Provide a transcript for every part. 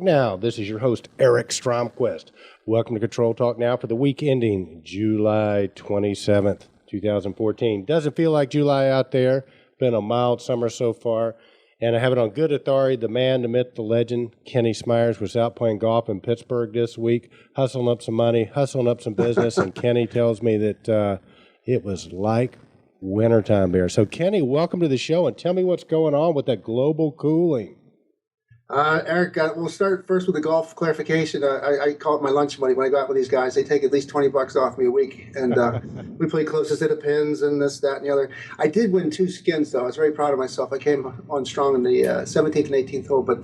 Talk Now. This is your host, Eric Stromquist. Welcome to Control Talk Now for the week ending July 27th, 2014. Doesn't feel like July out there. Been a mild summer so far. And I have it on good authority. The man, the myth, the legend, Kenny Smyers, was out playing golf in Pittsburgh this week, hustling up some money, hustling up some business. And Kenny tells me that it was like wintertime there. So, Kenny, welcome to the show, and tell me what's going on with that global cooling. Eric, we'll start first with the golf clarification. I call it my lunch money. When I go out with these guys, they take at least $20 off me a week, and we play closest to the pins and this, that, and the other. I did win 2 skins, though. I was very proud of myself. I came on strong in the 17th and 18th hole, but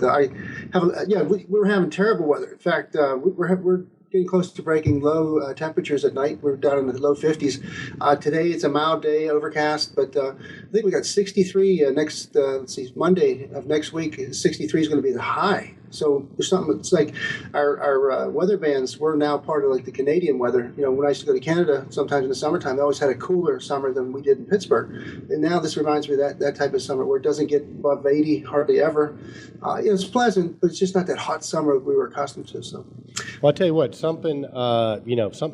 we were having terrible weather. In fact, we're getting close to breaking low temperatures at night. We're down in the low 50s. Today it's a mild day, overcast, but I think we got 63 Monday of next week. 63 is going to be the high. So there's something. It's like our weather bands. We're now part of like the Canadian weather. You know, when I used to go to Canada, sometimes in the summertime, they always had a cooler summer than we did in Pittsburgh. And now this reminds me of that type of summer where it doesn't get above 80 hardly ever. It's pleasant, but it's just not that hot summer we were accustomed to. So, well, I'll tell you what, something's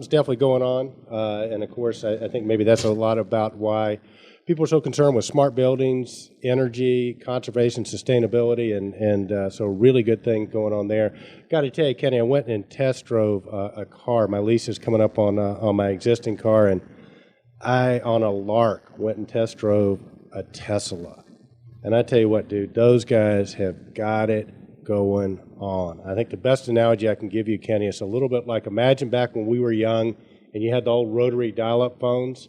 definitely going on, and of course, I think maybe that's a lot about why people are so concerned with smart buildings, energy, conservation, sustainability, and so really good thing going on there. Got to tell you, Kenny, I went and test drove a car. My lease is coming up on my existing car, and I, on a lark, went and test drove a Tesla. And I tell you what, dude, those guys have got it going on. I think the best analogy I can give you, Kenny, is a little bit like, imagine back when we were young and you had the old rotary dial-up phones.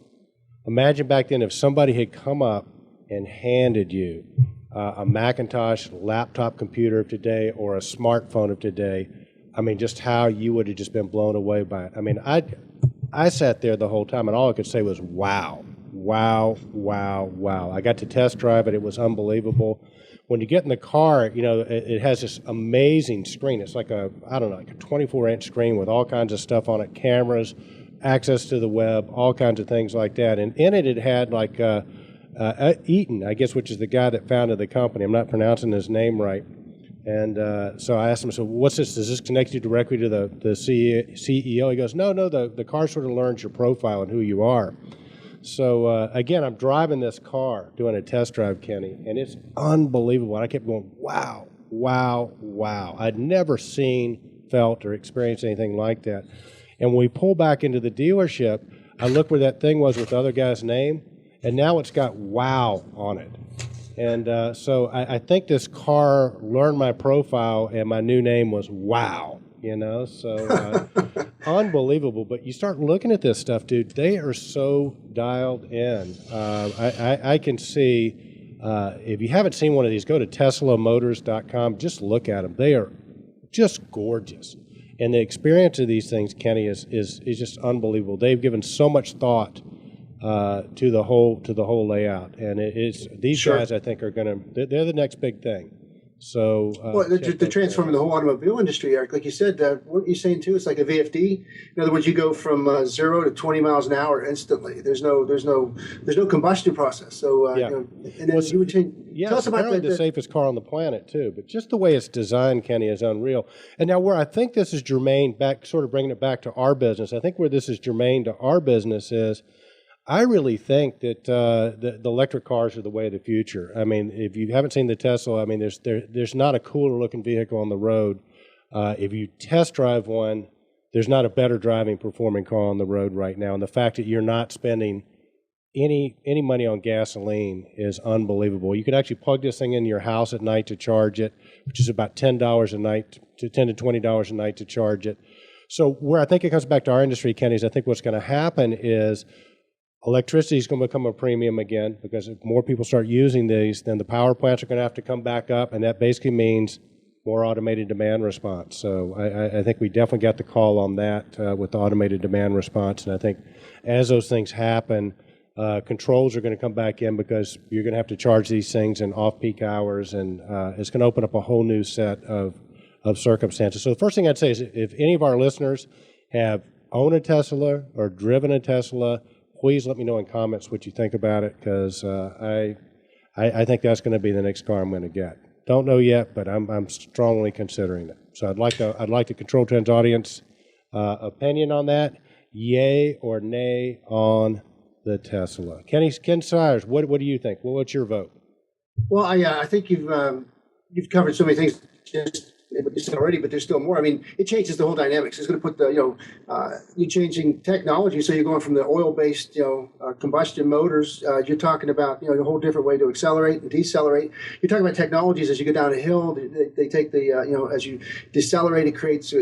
Imagine back then if somebody had come up and handed you a Macintosh laptop computer of today or a smartphone of today. I mean, just how you would have just been blown away by it. I mean, I sat there the whole time, and all I could say was, wow, wow, wow, wow. I got to test drive it. It was unbelievable. When you get in the car, you know, it has this amazing screen. It's like a 24-inch screen with all kinds of stuff on it, cameras, access to the web, all kinds of things like that. And in it had like Eaton, I guess, which is the guy that founded the company. I'm not pronouncing his name right. And so I asked him, so what's this? Does this connect you directly to the CEO? He goes, no, the car sort of learns your profile and who you are. So, again, I'm driving this car, doing a test drive, Kenny, and it's unbelievable. And I kept going, wow, wow, wow. I'd never seen, felt, or experienced anything like that. And when we pull back into the dealership, I look where that thing was with the other guy's name, and now it's got wow on it. And so I think this car learned my profile, and my new name was wow, you know, so unbelievable. But you start looking at this stuff, dude, they are so dialed in. I can see, if you haven't seen one of these, go to teslamotors.com, just look at them. They are just gorgeous. And the experience of these things, Kenny, is just unbelievable. They've given so much thought to the whole layout, and these guys, I think, are they're the next big thing. So, they're transforming the whole automobile industry, Eric. Like you said, what you're saying too, it's like a VFD. In other words, you go from 0 to 20 miles an hour instantly. There's no combustion process. So, and then you would change. Yeah, tell us about the safest car on the planet too. But just the way it's designed, Kenny, is unreal. And now, where I think this is germane, sort of bringing it back to our business. I think where this is germane to our business is, I really think that the electric cars are the way of the future. I mean, if you haven't seen the Tesla, I mean, there's not a cooler looking vehicle on the road. If you test drive one, there's not a better driving, performing car on the road right now. And the fact that you're not spending any money on gasoline is unbelievable. You can actually plug this thing in your house at night to charge it, which is about $10 a night, to $10 to $20 a night to charge it. So where I think it comes back to our industry, Kenny, is I think what's going to happen is electricity is going to become a premium again, because if more people start using these, then the power plants are going to have to come back up, and that basically means more automated demand response. So I think we definitely got the call on that with the automated demand response, and I think as those things happen, controls are going to come back in, because you're going to have to charge these things in off-peak hours, and it's going to open up a whole new set of circumstances. So the first thing I'd say is, if any of our listeners have owned a Tesla or driven a Tesla, please let me know in comments what you think about it, because I think that's going to be the next car I'm going to get. Don't know yet, but I'm strongly considering it. So I'd like the Control Trends audience opinion on that. Yay or nay on the Tesla? Ken Sires, what do you think? Well, what's your vote? Well, I think you've covered so many things just already, but there's still more. I mean, it changes the whole dynamics. It's going to put you're changing technology. So you're going from the oil-based, combustion motors. You're talking about, a whole different way to accelerate and decelerate. You're talking about technologies as you go down a hill. They take the, as you decelerate, it creates,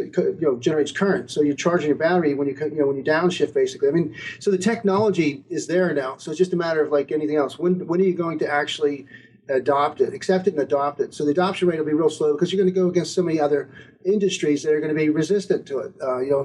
generates current. So you're charging your battery when you downshift, basically. I mean, so the technology is there now. So it's just a matter of like anything else. When are you going to actually adopt it, accept it, and adopt it? So the adoption rate will be real slow because you're going to go against so many other industries that are going to be resistant to it.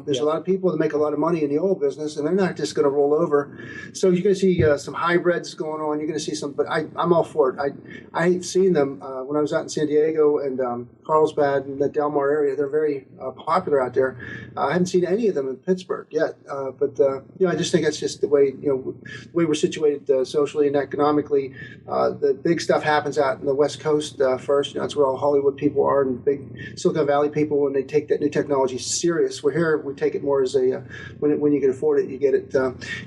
There's a lot of people that make a lot of money in the oil business, and they're not just going to roll over. So you're going to see some hybrids going on. You're going to see some, but I'm all for it. I've seen them when I was out in San Diego and Carlsbad and the Del Mar area. They're very popular out there. I haven't seen any of them in Pittsburgh yet, but I just think that's just the way the way we're situated socially and economically. The big stuff happens out in the West Coast first. That's where all Hollywood people are and big Silicon Valley people, and they take that new technology serious. We're here, we take it more as a when you can afford it, you get it.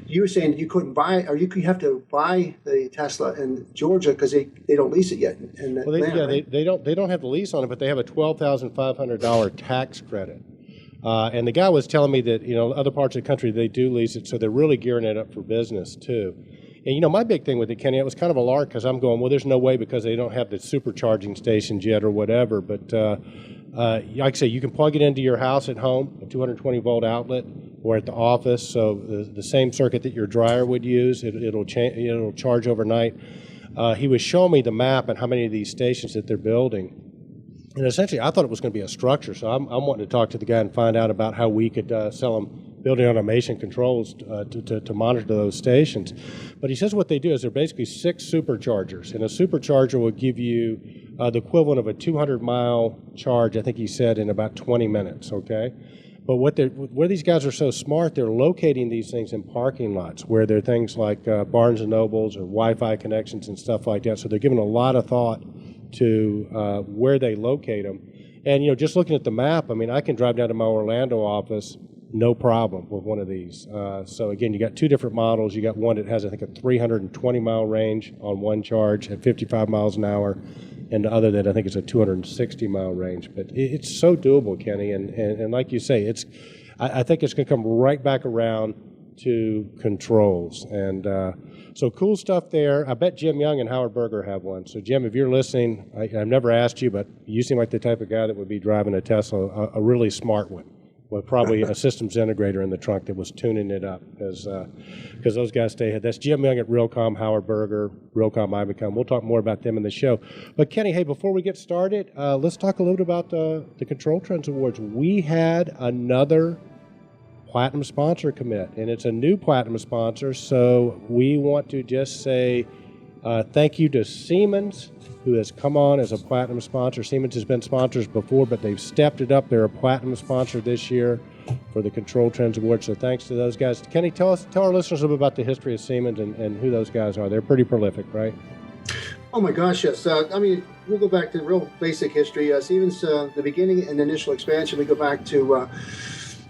You were saying you couldn't buy, or you have to buy the Tesla in Georgia because they don't lease it yet. They don't have the lease on it, but they have a $12,500 tax credit. And the guy was telling me that other parts of the country they do lease it, so they're really gearing it up for business too. And my big thing with it, Kenny, it was kind of a lark because I'm going, well, there's no way because they don't have the supercharging stations yet or whatever. But like I say, you can plug it into your house at home, a 220 volt outlet, or at the office. So the same circuit that your dryer would use, it'll charge overnight. He was showing me the map and how many of these stations that they're building. And essentially, I thought it was going to be a structure. So I'm wanting to talk to the guy and find out about how we could sell them building automation controls to monitor those stations. But he says what they do is they're basically 6 superchargers, and a supercharger will give you the equivalent of a 200-mile charge, I think he said, in about 20 minutes, okay? But where these guys are so smart, they're locating these things in parking lots where there are things like Barnes & Nobles or Wi-Fi connections and stuff like that. So they're giving a lot of thought to where they locate them. And, just looking at the map, I mean, I can drive down to my Orlando office no problem with one of these. So again, you got 2 different models. You got one that has, I think, a 320-mile range on one charge at 55 miles an hour, and the other that I think is a 260-mile range. But it's so doable, Kenny, and like you say, I think it's going to come right back around to controls. And so cool stuff there. I bet Jim Young and Howard Berger have one. So Jim, if you're listening, I've never asked you, but you seem like the type of guy that would be driving a Tesla, a really smart one, with probably a systems integrator in the trunk that was tuning it up, because those guys stay ahead. That's Jim Young at Realcomm, Howard Berger, Realcomm Ibicom. We'll talk more about them in the show. But Kenny, hey, before we get started, let's talk a little bit about the Control Trends Awards. We had another platinum sponsor commit, and it's a new platinum sponsor, so we want to just say thank you to Siemens, who has come on as a platinum sponsor. Siemens has been sponsors before, but they've stepped it up. They're a platinum sponsor this year for the Control Trends Award, so thanks to those guys. Kenny, tell our listeners a little bit about the history of Siemens and who those guys are. They're pretty prolific, right? Oh my gosh, yes. We'll go back to real basic history. Siemens, the beginning and initial expansion, we go back to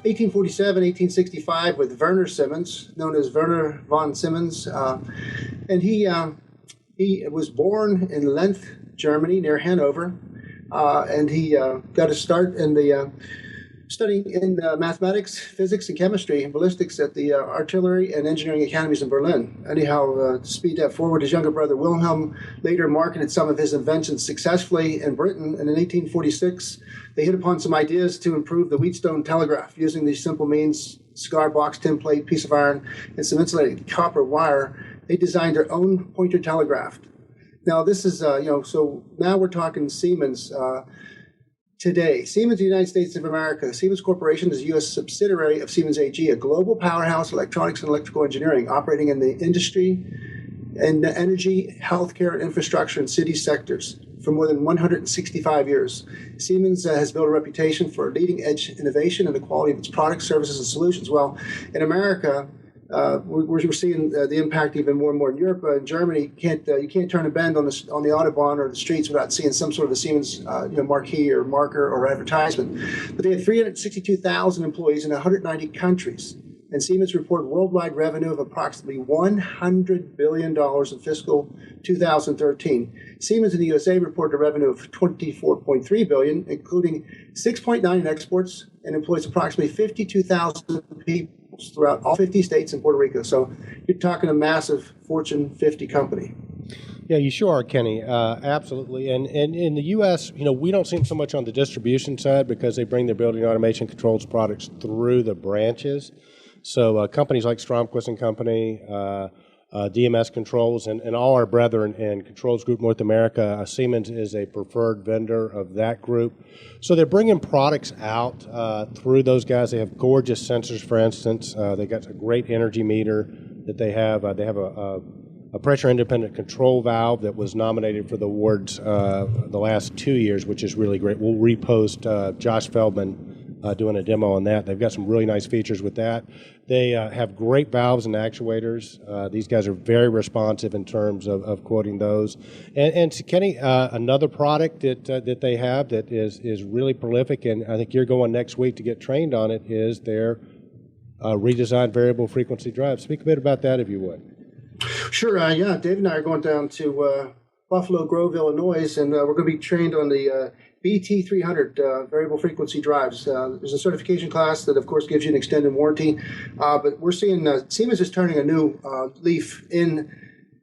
1847, 1865 with Werner Siemens, known as Werner von Siemens. And he was born in Length, Germany, near Hanover. And he got a start in the studying in mathematics, physics, and chemistry and ballistics at the artillery and engineering academies in Berlin. Anyhow, to speed that forward, his younger brother Wilhelm later marketed some of his inventions successfully in Britain, and in 1846 they hit upon some ideas to improve the Wheatstone telegraph using these simple means: cigar box, tin plate, piece of iron, and some insulated copper wire. They designed their own pointer telegraph. Now this is, so now we're talking Siemens. Today, Siemens, the United States of America. Siemens Corporation is a U.S. subsidiary of Siemens AG, a global powerhouse electronics and electrical engineering operating in the industry and the energy, healthcare, infrastructure, and city sectors for more than 165 years. Siemens has built a reputation for leading-edge innovation and the quality of its products, services, and solutions. Well, in America, we're seeing the impact even more and more in Europe. In Germany, you can't turn a bend on the autobahn or the streets without seeing some sort of a Siemens marquee or marker or advertisement. But they had 362,000 employees in 190 countries. And Siemens reported worldwide revenue of approximately $100 billion in fiscal 2013. Siemens in the USA reported a revenue of $24.3 billion, including $6.9 in exports, and employs approximately 52,000 people throughout all 50 states and Puerto Rico. So you're talking a massive Fortune 50 company. Yeah, you sure are, Kenny. Absolutely. And in the U.S., we don't see them so much on the distribution side because they bring their building automation controls products through the branches. So companies like Stromquist and Company, DMS Controls, and all our brethren in Controls Group North America, Siemens is a preferred vendor of that group. So they're bringing products out through those guys. They have gorgeous sensors, for instance. They got a great energy meter that they have. They have a pressure-independent control valve that was nominated for the awards the last 2 years, which is really great. We'll repost Josh Feldman doing a demo on that. They've got some really nice features with that. They have great valves and actuators. These guys are very responsive in terms of quoting those. And so Kenny, another product that they have that is really prolific, and I think you're going next week to get trained on it, is their redesigned variable frequency drive. Speak a bit about that, if you would. Sure. Yeah, Dave and I are going down to Buffalo Grove, Illinois, and we're going to be trained on the BT300 variable frequency drives. There's a certification class that, of course, gives you an extended warranty. But we're seeing Siemens is turning a new leaf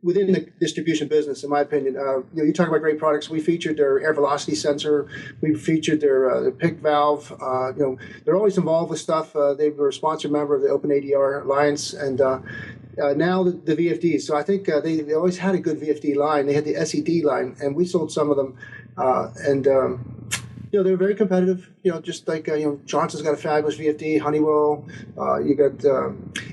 within the distribution business, in my opinion. You talk about great products. We featured their air velocity sensor. We featured their PIC valve. They're always involved with stuff. They were a sponsor member of the Open ADR Alliance, and now the VFDs. So I think they always had a good VFD line. They had the SED line, and we sold some of them. They were very competitive. Just like Johnson's got a fabulous VFD, Honeywell. You got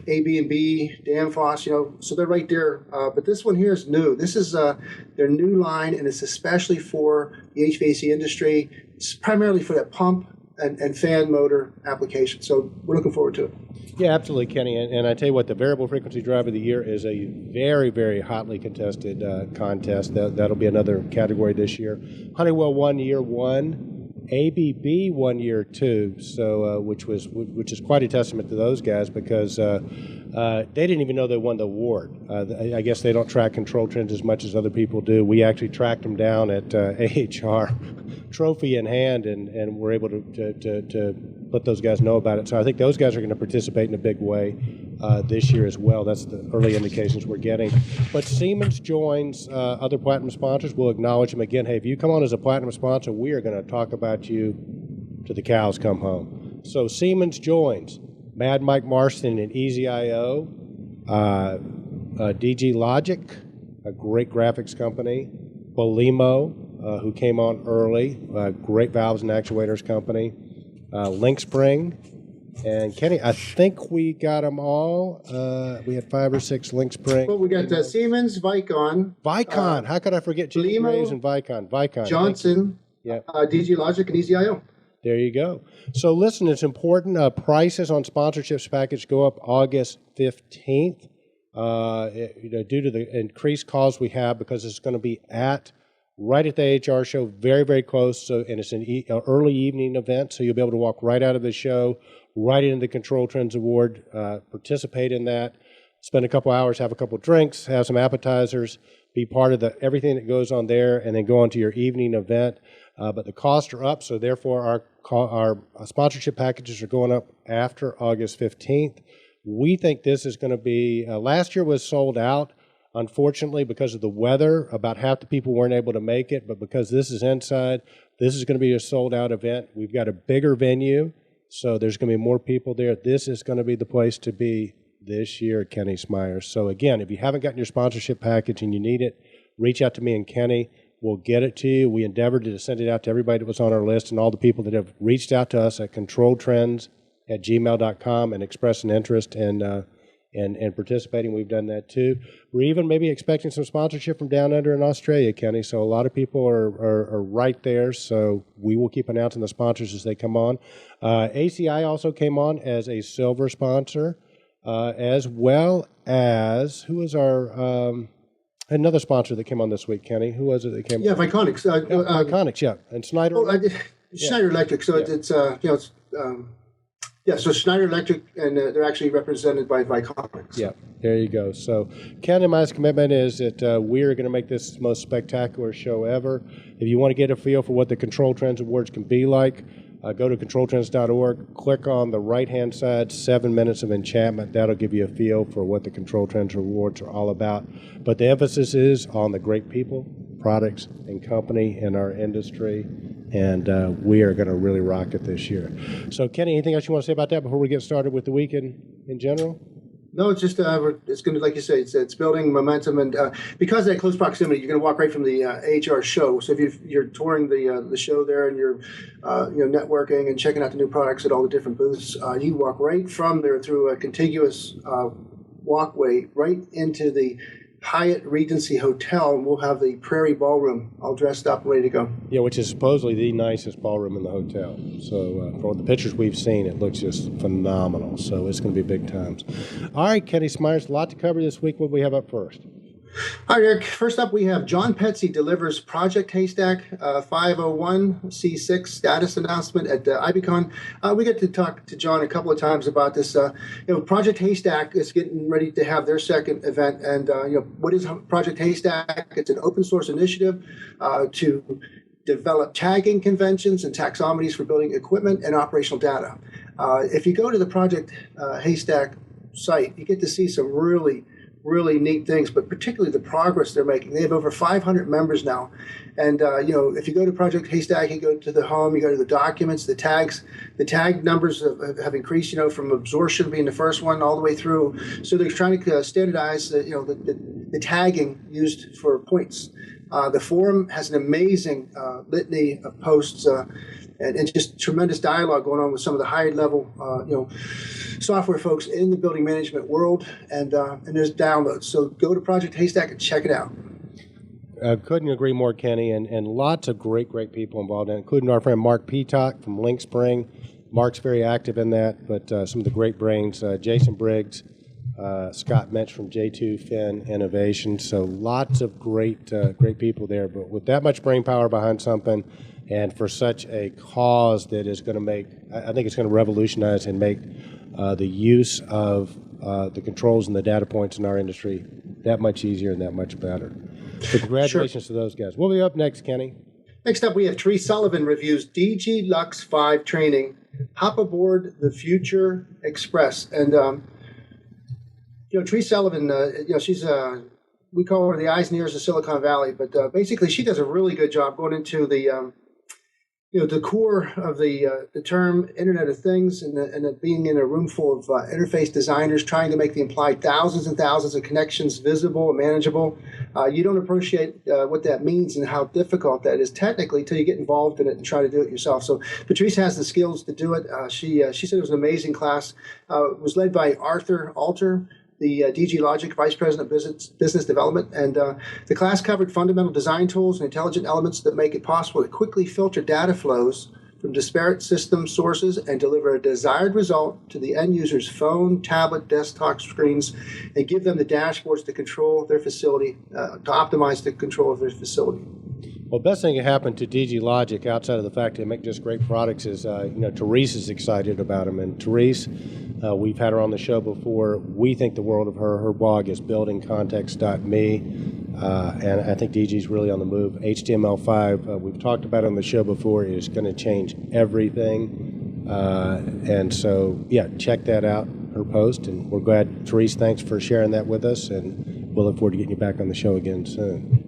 AB&B, Danfoss. So they're right there. But this one here is new. This is their new line, and it's especially for the HVAC industry. It's primarily for that pump and fan motor application. So we're looking forward to it. Yeah, absolutely, Kenny. And I tell you what, the variable frequency drive of the year is a very, very hotly contested contest. That'll be another category this year. Honeywell won year one. ABB won year two, so which is quite a testament to those guys because they didn't even know they won the award. I guess they don't track control trends as much as other people do. We actually tracked them down at AHR, trophy in hand, and we're able to let those guys know about it. So I think those guys are going to participate in a big way this year as well. That's the early indications we're getting. But Siemens joins other platinum sponsors. We'll acknowledge them again. Hey, if you come on as a platinum sponsor, we are going to talk about you to the cows come home. So Siemens joins Mad Mike Marston and EasyIO, DG Logic, a great graphics company, Belimo, who came on early, great valves and actuators company, LinkSpring, and Kenny, I think we got them all. We had 5 or 6 LinkSpring. Well, we got Siemens, Vicon. How could I forget GE Graves and Vicon? Johnson, DG Logic, and EasyIO. There you go. So listen, it's important. Prices on sponsorships package go up August 15th. Due to the increased costs we have because it's going to be right at the HR show, very, very close. So, and it's an early evening event, so you'll be able to walk right out of the show, right into the Control Trends Award, participate in that, spend a couple hours, have a couple drinks, have some appetizers, be part of everything that goes on there, and then go on to your evening event. But the costs are up, so therefore our sponsorship packages are going up after August 15th. We think this is going to be, last year was sold out. Unfortunately, because of the weather, about half the people weren't able to make it, but because this is inside, this is going to be a sold-out event. We've got a bigger venue, so there's going to be more people there. This is going to be the place to be this year at Kenny Smyers. So again, if you haven't gotten your sponsorship package and you need it, reach out to me and Kenny. We'll get it to you. We endeavored to send it out to everybody that was on our list and all the people that have reached out to us at controltrends@gmail.com and expressed an interest in participating. We've done that too. We're even maybe expecting some sponsorship from down under in Australia, Kenny. So a lot of people are right there. So we will keep announcing the sponsors as they come on. ACI also came on as a silver sponsor. as well as, who was our, another sponsor that came on this week, Kenny? Who was it that came on? Yeah, Viconics. Iconics, yeah. And Snyder? Schneider Electric. So it's yeah. So Schneider Electric, and they're actually represented by Viconics. Yeah, there you go. So Ken and my commitment is that we are going to make this the most spectacular show ever. If you want to get a feel for what the Control Trends Awards can be like, go to controltrends.org, click on the right-hand side, 7 minutes of enchantment. That'll give you a feel for what the Control Trends Awards are all about. But the emphasis is on the great people, products, and company in our industry, and we are going to really rock it this year. So, Kenny, anything else you want to say about that before we get started with the week in general? No, it's just it's going to, like you say, it's building momentum, and because of that close proximity, you're going to walk right from the AHR show. So if you're touring the show there, and you're networking and checking out the new products at all the different booths, you walk right from there through a contiguous walkway right into the Hyatt Regency Hotel, and we'll have the Prairie Ballroom all dressed up and ready to go. Yeah, which is supposedly the nicest ballroom in the hotel. So for the pictures we've seen, it looks just phenomenal. So it's going to be big times. All right, Kenny Smyers, a lot to cover this week. What do we have up first? All right, Eric. First up, we have John Petsy delivers Project Haystack 501c6 status announcement at IBCon. We get to talk to John a couple of times about this. Project Haystack is getting ready to have their second event, and what is Project Haystack? It's an open source initiative to develop tagging conventions and taxonomies for building equipment and operational data. If you go to the Project Haystack site, you get to see some really neat things, but particularly the progress they're making. They have over 500 members now. And, if you go to Project Haystack, you go to the home, you go to the documents, the tags, the tag numbers have increased, from absorption being the first one all the way through. So they're trying to standardize, the tagging used for points. The forum has an amazing litany of posts and just tremendous dialogue going on with some of the higher level, software folks in the building management world, and there's downloads. So go to Project Haystack and check it out. Couldn't agree more, Kenny, and lots of great people involved in it, including our friend Mark Peacock from Link Spring. Mark's very active in that, but some of the great brains, Jason Briggs, Scott Metz from J2 Fin Innovation. So lots of great people there, but with that much brain power behind something, and for such a cause that is going to make, I think it's going to revolutionize and make the use of the controls and the data points in our industry that much easier and that much better. So congratulations to those guys. What will be up next, Kenny? Next up, we have Therese Sullivan reviews DG Lux 5 training. Hop aboard the Future Express. And, Therese Sullivan, she's we call her the eyes and ears of Silicon Valley, but basically she does a really good job going into the the core of the term Internet of Things, and it being in a room full of interface designers trying to make the implied thousands and thousands of connections visible and manageable. You don't appreciate what that means and how difficult that is technically until you get involved in it and try to do it yourself. So Patrice has the skills to do it. She said it was an amazing class. It was led by Arthur Alter, the DG Logic Vice President of Business Development, and the class covered fundamental design tools and intelligent elements that make it possible to quickly filter data flows from disparate system sources and deliver a desired result to the end user's phone, tablet, desktop screens, and give them the dashboards to control their facility, to optimize the control of their facility. Well, the best thing that happened to DG Logic, outside of the fact that they make just great products, is Therese is excited about them. And Therese, we've had her on the show before. We think the world of her. Her blog is buildingcontext.me, and I think DG is really on the move. HTML5, we've talked about it on the show before, is going to change everything. And so, check that out, her post. And we're glad. Therese, thanks for sharing that with us, and we'll look forward to getting you back on the show again soon.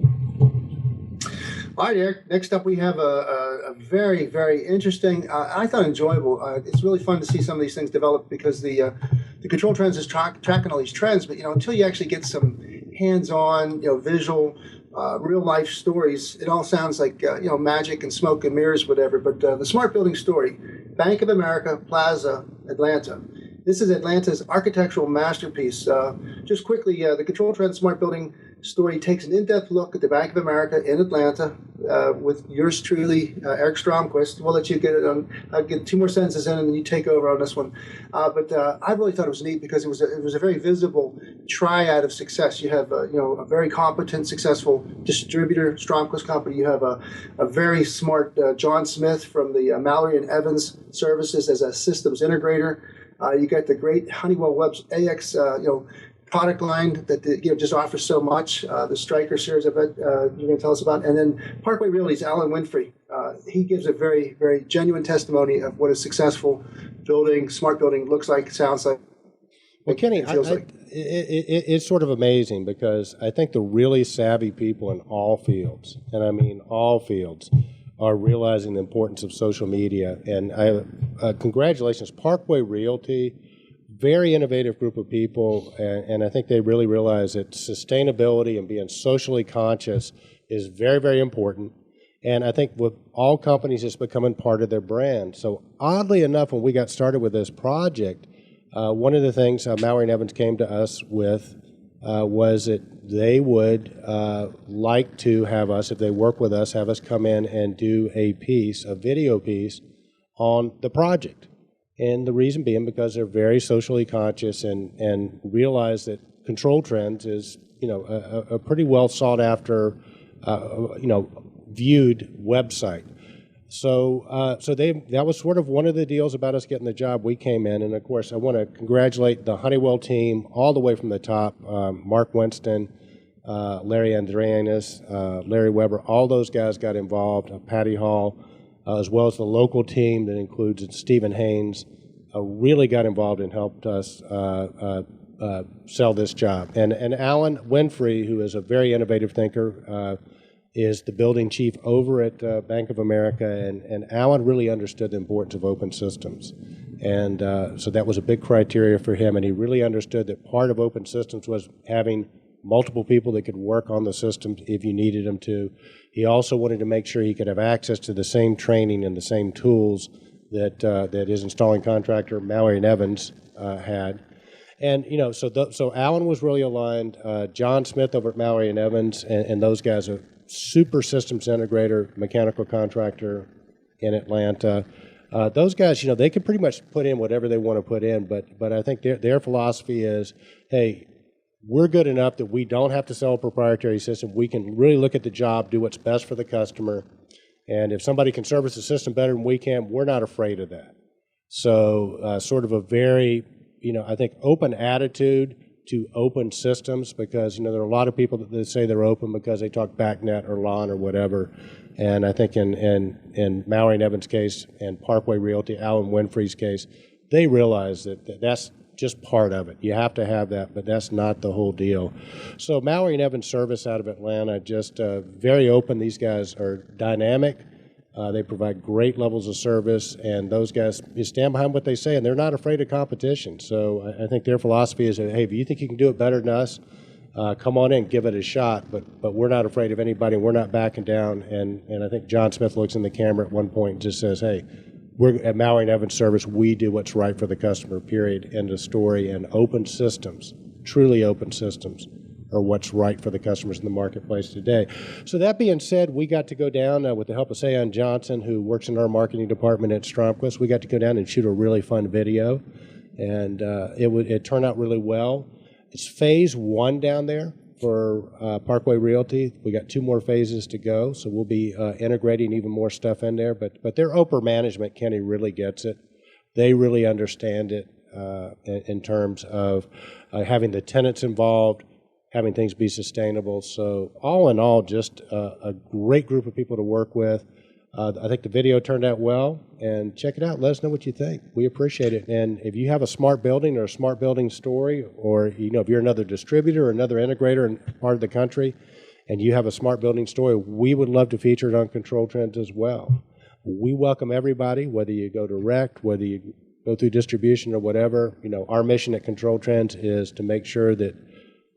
All right, Eric. Next up, we have a very, very interesting, I thought enjoyable. It's really fun to see some of these things develop because the Control Trends is tracking all these trends, but until you actually get some hands-on, visual, real-life stories, it all sounds like magic and smoke and mirrors, whatever. But the smart building story, Bank of America Plaza, Atlanta. This is Atlanta's architectural masterpiece. Just quickly, the Control Trends Smart Building story takes an in-depth look at the Bank of America in Atlanta, with yours truly, Eric Stromquist. We'll let you get it on. I'll get 2 more sentences in, and then you take over on this one. But I really thought it was neat because it was a very visible triad of success. You have a very competent, successful distributor, Stromquist Company. You have a very smart John Smith from the Mallory and Evans services as a systems integrator. You got the great Honeywell Web's AX, product line that just offers so much. The Stryker series, I bet you're going to tell us about, and then Parkway Realty's Alan Winfrey. He gives a very, very genuine testimony of what a successful smart building looks like, sounds like. Well, Kenny, it's sort of amazing because I think the really savvy people in all fields, and I mean all fields, are realizing the importance of social media. And congratulations, Parkway Realty. Very innovative group of people, and I think they really realize that sustainability and being socially conscious is very, very important. And I think with all companies, it's becoming part of their brand. So oddly enough, when we got started with this project, one of the things Mallory and Evans came to us with was that they would like to have us, if they work with us, have us come in and do a video piece on the project. And the reason being because they're very socially conscious and realize that Control Trends is, a pretty well sought after, viewed website. So that was sort of one of the deals about us getting the job. We came in, and of course, I want to congratulate the Honeywell team all the way from the top. Mark Winston, Larry Andreanis, Larry Weber, all those guys got involved. Patty Hall. As well as the local team that includes Stephen Haynes, really got involved and helped us sell this job. And Alan Winfrey, who is a very innovative thinker, is the building chief over at Bank of America, and Alan really understood the importance of open systems. And so that was a big criteria for him, and he really understood that part of open systems was having multiple people that could work on the systems if you needed them to. He also wanted to make sure he could have access to the same training and the same tools that his installing contractor, Mallory and Evans, had. And, so Alan was really aligned. John Smith over at Mallory and Evans, and those guys are super systems integrator, mechanical contractor in Atlanta. Those guys, they can pretty much put in whatever they want to put in, but I think their philosophy is, hey, we're good enough that we don't have to sell a proprietary system. We can really look at the job, do what's best for the customer, and if somebody can service the system better than we can, we're not afraid of that. So sort of a very, I think open attitude to open systems, because, there are a lot of people that say they're open because they talk BACnet or LAN or whatever. And I think in Mallory and Evans' case and Parkway Realty, Alan Winfrey's case, they realize that that's just part of it. You have to have that, but that's not the whole deal. So Mallory and Evans service out of Atlanta, just very open. These guys are dynamic. They provide great levels of service, and those guys stand behind what they say, and they're not afraid of competition. So I think their philosophy is that, hey, if you think you can do it better than us, come on in, give it a shot. But we're not afraid of anybody. We're not backing down. And I think John Smith looks in the camera at one point and just says, hey, we're at Mallory and Evans Service, we do what's right for the customer, period, end of story. And open systems, truly open systems, are what's right for the customers in the marketplace today. So that being said, we got to go down with the help of Sayon Johnson, who works in our marketing department at Stromquist. We got to go down and shoot a really fun video, and it turned out really well. It's phase 1 down there for Parkway Realty. We got 2 more phases to go, so we'll be integrating even more stuff in there. But their OPER management, Kenny, really gets it. They really understand it in terms of having the tenants involved, having things be sustainable. So all in all, just a great group of people to work with. I think the video turned out well, and check it out. Let us know what you think. We appreciate it. And if you have a smart building or a smart building story, or if you're another distributor or another integrator in part of the country, and you have a smart building story, we would love to feature it on Control Trends as well. We welcome everybody, whether you go direct, whether you go through distribution or whatever. Our mission at Control Trends is to make sure that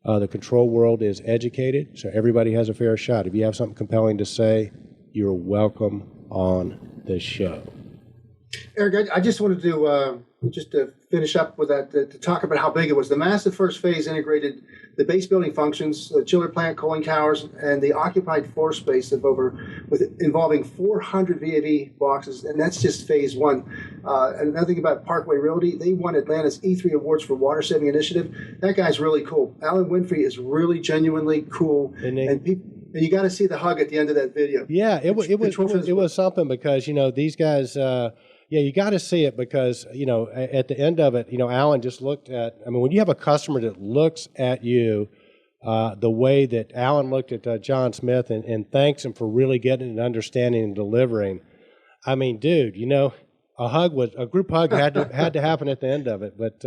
the control world is educated, so everybody has a fair shot. If you have something compelling to say, you're welcome on the show. Eric, I just wanted to just to finish up with that, to talk about how big it was. The massive first phase integrated the base building functions, the chiller plant, cooling towers, and the occupied floor space of involving 400 VAV boxes, and that's just phase one. And another thing about Parkway Realty, they won Atlanta's E3 Awards for Water Saving Initiative. That guy's really cool. Alan Winfrey is really genuinely cool, and you got to see the hug at the end of that video. Yeah, it was something because, these guys, you got to see it because, at the end of it, Alan just looked at, when you have a customer that looks at you the way that Alan looked at John Smith and thanks him for really getting and understanding and delivering. Dude, a group hug had to happen at the end of it. But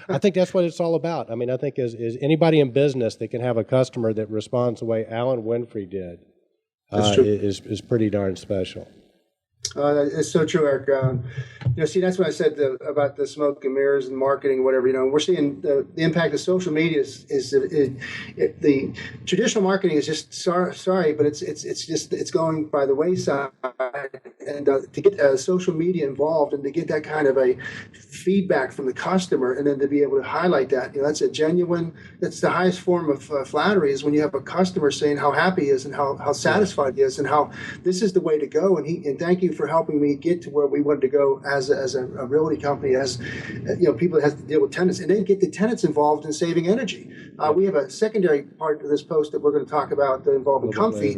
I think that's what it's all about. I think is anybody in business that can have a customer that responds the way Alan Winfrey did is pretty darn special. It's so true, Eric. See, that's what I said about the smoke and mirrors and marketing and whatever. We're seeing the impact of social media the traditional marketing is just sorry, but it's going by the wayside. And to get social media involved and to get that kind of a feedback from the customer, and then to be able to highlight that, that's that's the highest form of flattery, is when you have a customer saying how happy he is and how satisfied he is and how this is the way to go, and thank you for helping me get to where we wanted to go as a realty company, as people that have to deal with tenants, and then get the tenants involved in saving energy. We have a secondary part of this post that we're going to talk about involving Comfy,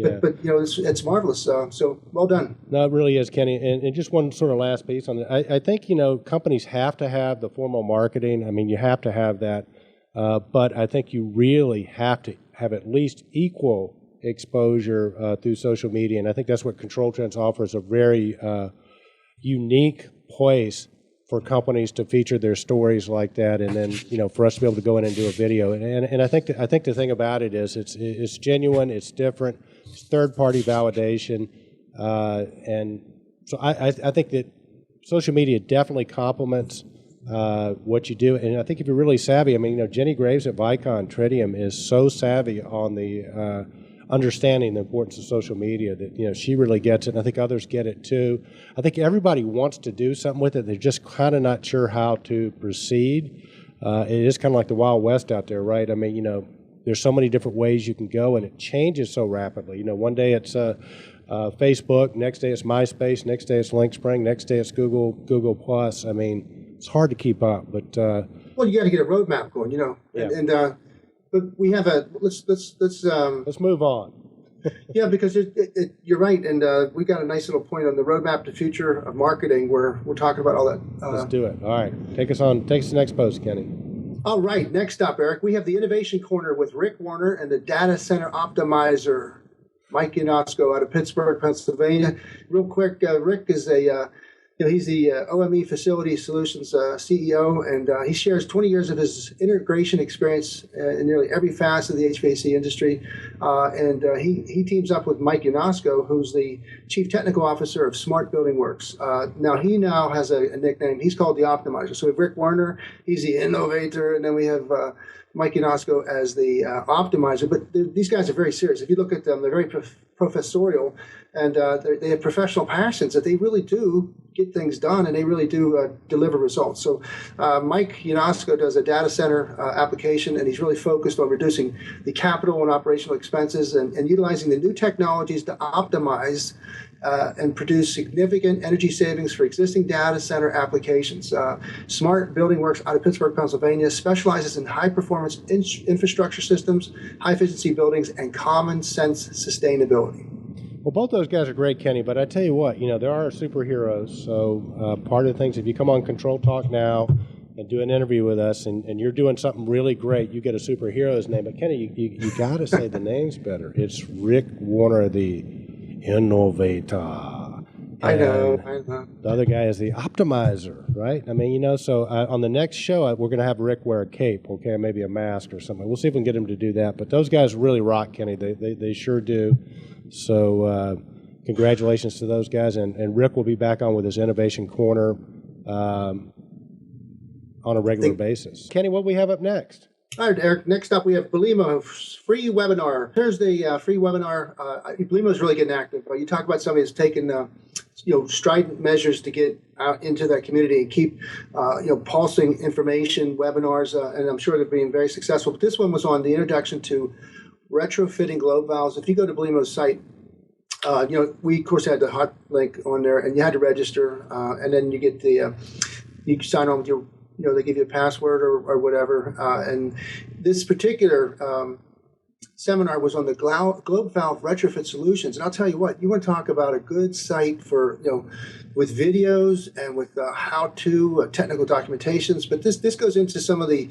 but it's marvelous. So well done. No, it really is, Kenny. And just one sort of last piece on it. I think companies have to have the formal marketing. You have to have that, but I think you really have to have at least equal exposure through social media, and I think that's what Control Trends offers, a very unique place for companies to feature their stories like that, and then for us to be able to go in and do a video. And I think the thing about it is it's genuine, it's different, it's third-party validation, and so I think that social media definitely complements what you do. And I think if you're really savvy, Jenny Graves at Vicon Tritium is so savvy on the understanding the importance of social media that she really gets it, and I think others get it too. I think everybody wants to do something with it. They're just kind of not sure how to proceed. It is kind of like the Wild West out there, right? There's so many different ways you can go, and it changes so rapidly. One day it's Facebook, next day it's MySpace, next day it's LinkSpring, next day it's Google Plus. It's hard to keep up, but well, you got to get a roadmap going, Yeah. But we have let's move on. Yeah, because you're right, and we got a nice little point on the roadmap to future of marketing where we're talking about all that. Let's do it. All right, take us to the next post, Kenny. All right, next up, Eric, we have the Innovation Corner with Rick Warner and the Data Center Optimizer, Mike Ionesco out of Pittsburgh, Pennsylvania. Real quick, Rick is he's the OME Facility Solutions CEO, and he shares 20 years of his integration experience in nearly every facet of the HVAC industry. And he teams up with Mike Ionesco, who's the Chief Technical Officer of Smart Building Works. He now has a nickname. He's called the Optimizer. So we have Rick Warner, he's the innovator, and then we have Mike Ionesco as the optimizer. But these guys are very serious. If you look at them, they're very professorial, and they have professional passions that they really do get things done, and they really do deliver results. So Mike Ionesco does a data center application, and he's really focused on reducing the capital and operational expenses and utilizing the new technologies to optimize and produce significant energy savings for existing data center applications. Smart Building Works out of Pittsburgh, Pennsylvania, specializes in high-performance infrastructure systems, high-efficiency buildings, and common-sense sustainability. Well, both those guys are great, Kenny, but I tell you what, there are superheroes. So part of the things, if you come on Control Talk now and do an interview with us and you're doing something really great, you get a superhero's name. But Kenny, you got to say the names better. It's Rick Warner, the innovator. I know. The other guy is the optimizer, right? So on the next show, we're going to have Rick wear a cape, okay, maybe a mask or something. We'll see if we can get him to do that. But those guys really rock, Kenny. They sure do. So congratulations to those guys. And Rick will be back on with his Innovation Corner on a regular basis. Kenny, what do we have up next? All right, Eric. Next up, we have Belimo's free webinar. Thursday free webinar. Belimo's really getting active. You talk about somebody that's taken strident measures to get out into that community and keep, pulsing information, webinars, and I'm sure they're being very successful. But this one was on the introduction to retrofitting globe valves. If you go to Belimo's site, we of course had the hot link on there, and you had to register, and then you get you sign on with your, they give you a password or whatever. And this particular seminar was on the globe valve retrofit solutions. And I'll tell you what, you want to talk about a good site for, with videos and with how-to technical documentations. But this goes into some of the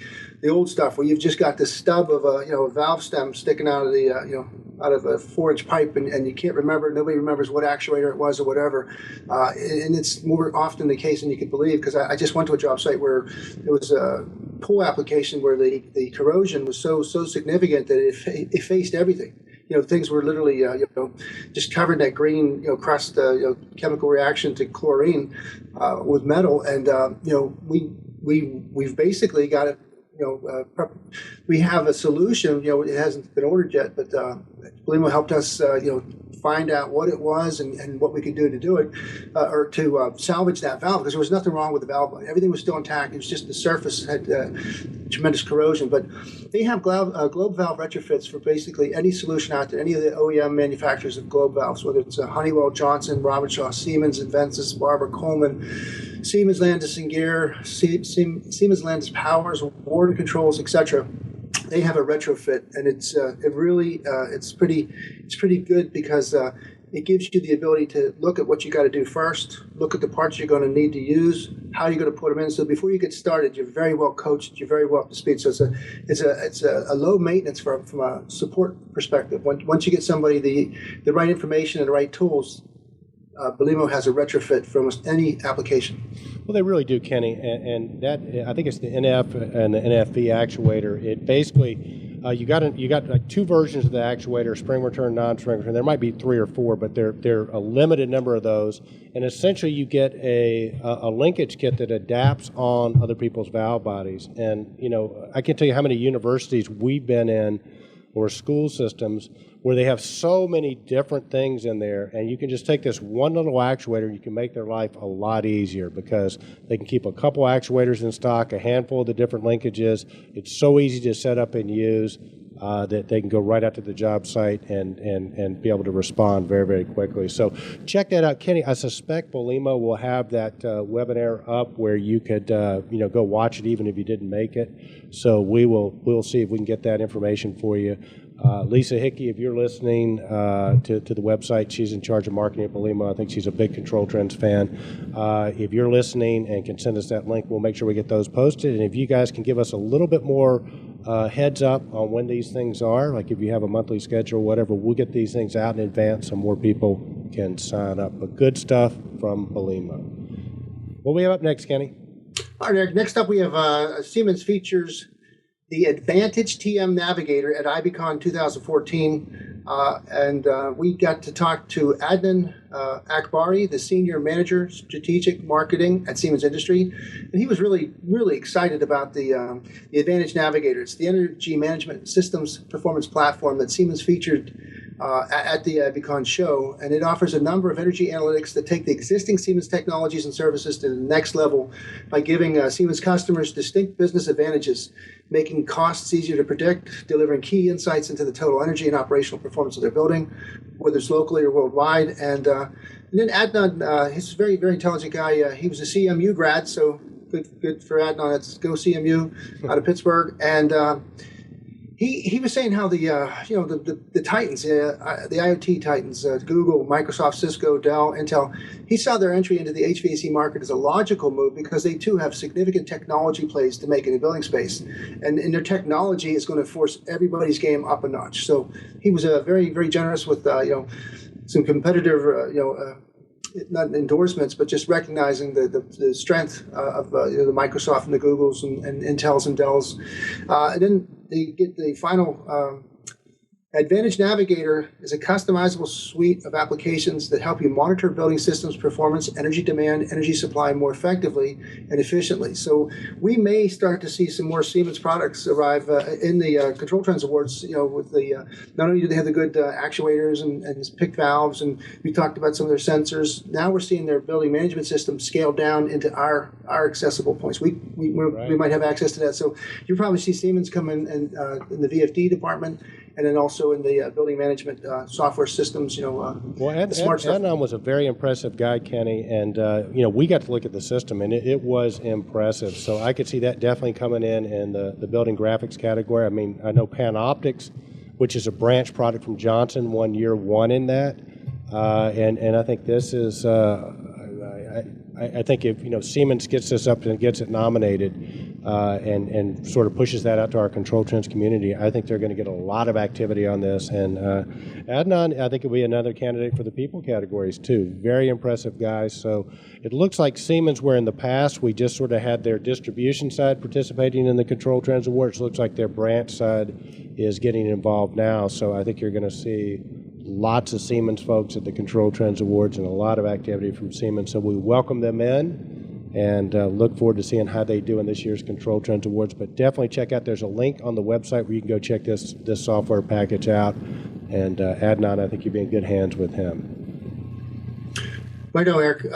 old stuff where you've just got this stub of a valve stem sticking out of the out of a 4-inch pipe, and you can't remember. Nobody remembers what actuator it was or whatever. And it's more often the case than you could believe, because I just went to a job site where there was a pool application where the corrosion was so significant that it effaced everything. Things were literally, just covered in that green, crust, chemical reaction to chlorine with metal, and we've basically got it. We have a solution. It hasn't been ordered yet, but Belimo helped us, find out what it was and what we could do to do it, or to salvage that valve, because there was nothing wrong with the valve body. Everything was still intact. It was just the surface had tremendous corrosion. But they have globe valve retrofits for basically any solution out there, any of the OEM manufacturers of globe valves, whether it's Honeywell, Johnson, Robinshaw, Siemens, Inventus, Barber, Coleman, Siemens, Landis and Gear, Siemens, Landis Powers, Warden Controls, etc. They have a retrofit, and it's pretty good, because it gives you the ability to look at what you got to do first, look at the parts you're going to need to use, how you're going to put them in. So before you get started, you're very well coached, you're very well up to speed. So it's a low maintenance from a support perspective. Once you get somebody the right information and the right tools, Belimo has a retrofit for almost any application. Well, they really do, Kenny, and that, I think it's the NF and the NFV actuator. It basically, you got like two versions of the actuator: spring return, non-spring return. There might be 3 or 4, but they're a limited number of those. And essentially, you get a linkage kit that adapts on other people's valve bodies. And I can't tell you how many universities we've been in, or school systems, where they have so many different things in there, and you can just take this one little actuator and you can make their life a lot easier, because they can keep a couple actuators in stock, a handful of the different linkages. It's so easy to set up and use that they can go right out to the job site and be able to respond very, very quickly. So check that out, Kenny. I suspect Belimo will have that webinar up where you could go watch it even if you didn't make it. So we'll see if we can get that information for you. Lisa Hickey, if you're listening to the website, she's in charge of marketing at Belimo. I think she's a big Control Trends fan. If you're listening and can send us that link, we'll make sure we get those posted. And if you guys can give us a little bit more heads up on when these things are, like if you have a monthly schedule or whatever, we'll get these things out in advance so more people can sign up. But good stuff from Belimo. What do we have up next, Kenny? All right, Eric. Next up, we have Siemens features the Advantage TM Navigator at IBCon 2014, and we got to talk to Adnan Akbari, the Senior Manager, Strategic Marketing at Siemens Industry, and he was really, really excited about the Advantage Navigator. It's the energy management systems performance platform that Siemens featured at the IBCon show, and it offers a number of energy analytics that take the existing Siemens technologies and services to the next level by giving Siemens customers distinct business advantages, making costs easier to predict, delivering key insights into the total energy and operational performance of their building, whether it's locally or worldwide. And then Adnan, he's a very, very intelligent guy. He was a CMU grad, so good for Adnan. Let's go CMU out of Pittsburgh. And he was saying how the titans, the IoT titans, Google, Microsoft, Cisco, Dell, Intel, he saw their entry into the HVAC market as a logical move, because they too have significant technology plays to make in the building space, and their technology is going to force everybody's game up a notch. So he was very, very generous with some competitive not endorsements, but just recognizing the strength of the Microsoft and the Googles and Intels and Dells. And then they get the final Advantage Navigator is a customizable suite of applications that help you monitor building systems performance, energy demand, energy supply more effectively and efficiently. So we may start to see some more Siemens products arrive in the Control Trends Awards. With the not only do they have the good actuators and PIC valves, and we talked about some of their sensors. Now we're seeing their building management system scale down into our accessible points. We might have access to that. So you'll probably see Siemens come in the VFD department, and then also in the building management software systems, smart stuff. Adnan was a very impressive guy, Kenny, and we got to look at the system, and it was impressive. So I could see that definitely coming in the building graphics category. I mean, I know Panoptics, which is a branch product from Johnson, won year one in that, and I think this is. I think if Siemens gets this up and gets it nominated, and sort of pushes that out to our Control Trends community, I think they're going to get a lot of activity on this. And Adnan, I think will be another candidate for the people categories too. Very impressive guys. So it looks like Siemens, where in the past we just sort of had their distribution side participating in the Control Trends Awards, looks like their branch side is getting involved now. So I think you're going to see lots of Siemens folks at the Control Trends Awards and a lot of activity from Siemens. So we welcome them in and look forward to seeing how they do in this year's Control Trends Awards. But definitely check out, there's a link on the website where you can go check this software package out. And Adnan, I think you'll be in good hands with him. Righto, Eric.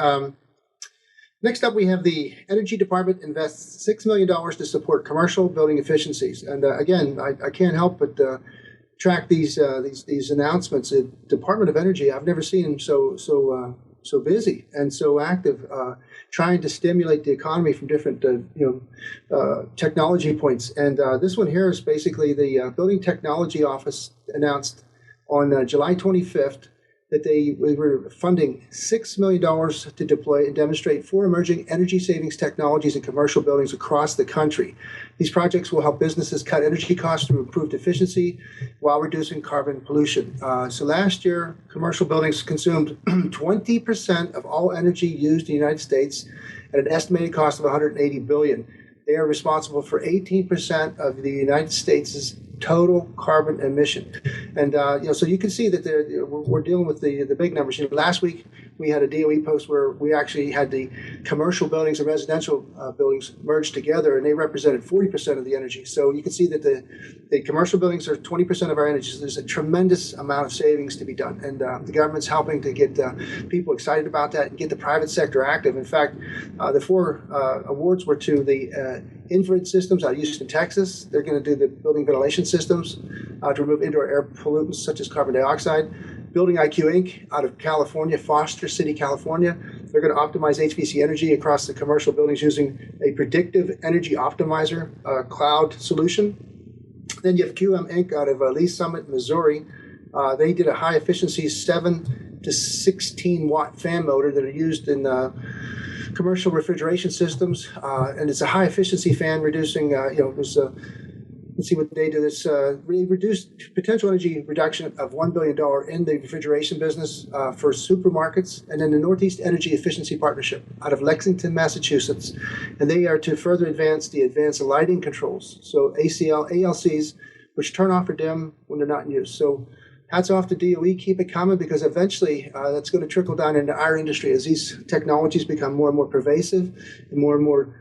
Next up, we have the Energy Department invests $6 million to support commercial building efficiencies. And again, I can't help but track these announcements. The Department of Energy, I've never seen them so busy and so active, trying to stimulate the economy from different technology points. And this one here is basically the Building Technology Office announced on July 25th that they were funding $6 million to deploy and demonstrate 4 emerging energy savings technologies in commercial buildings across the country. These projects will help businesses cut energy costs through improved efficiency while reducing carbon pollution. So last year, commercial buildings consumed 20% of all energy used in the United States at an estimated cost of $180 billion. They are responsible for 18% of the United States' total carbon emission. And so you can see that we're dealing with the big numbers. Last week we had a DOE post where we actually had the commercial buildings and residential buildings merged together, and they represented 40% of the energy. So you can see that the commercial buildings are 20% of our energy. So there's a tremendous amount of savings to be done, and the government's helping to get people excited about that and get the private sector active. In fact, the 4 awards were to the infrared systems out of Houston, Texas. They're going to do the building ventilation systems to remove indoor air pollutants such as carbon dioxide. Building IQ Inc. out of California, Foster City, California. They're going to optimize HVAC energy across the commercial buildings using a predictive energy optimizer cloud solution. Then you have QM Inc. out of Lee Summit, Missouri. They did a high efficiency 7 to 16 watt fan motor that are used in commercial refrigeration systems, and it's a high efficiency fan, reducing let's see what they do. This really reduced potential energy reduction of $1 billion in the refrigeration business for supermarkets. And then the Northeast Energy Efficiency Partnership out of Lexington, Massachusetts. And they are to further advance the advanced lighting controls. So ALCs, which turn off or dim when they're not in use. So hats off to DOE, keep it coming, because eventually that's going to trickle down into our industry as these technologies become more and more pervasive and more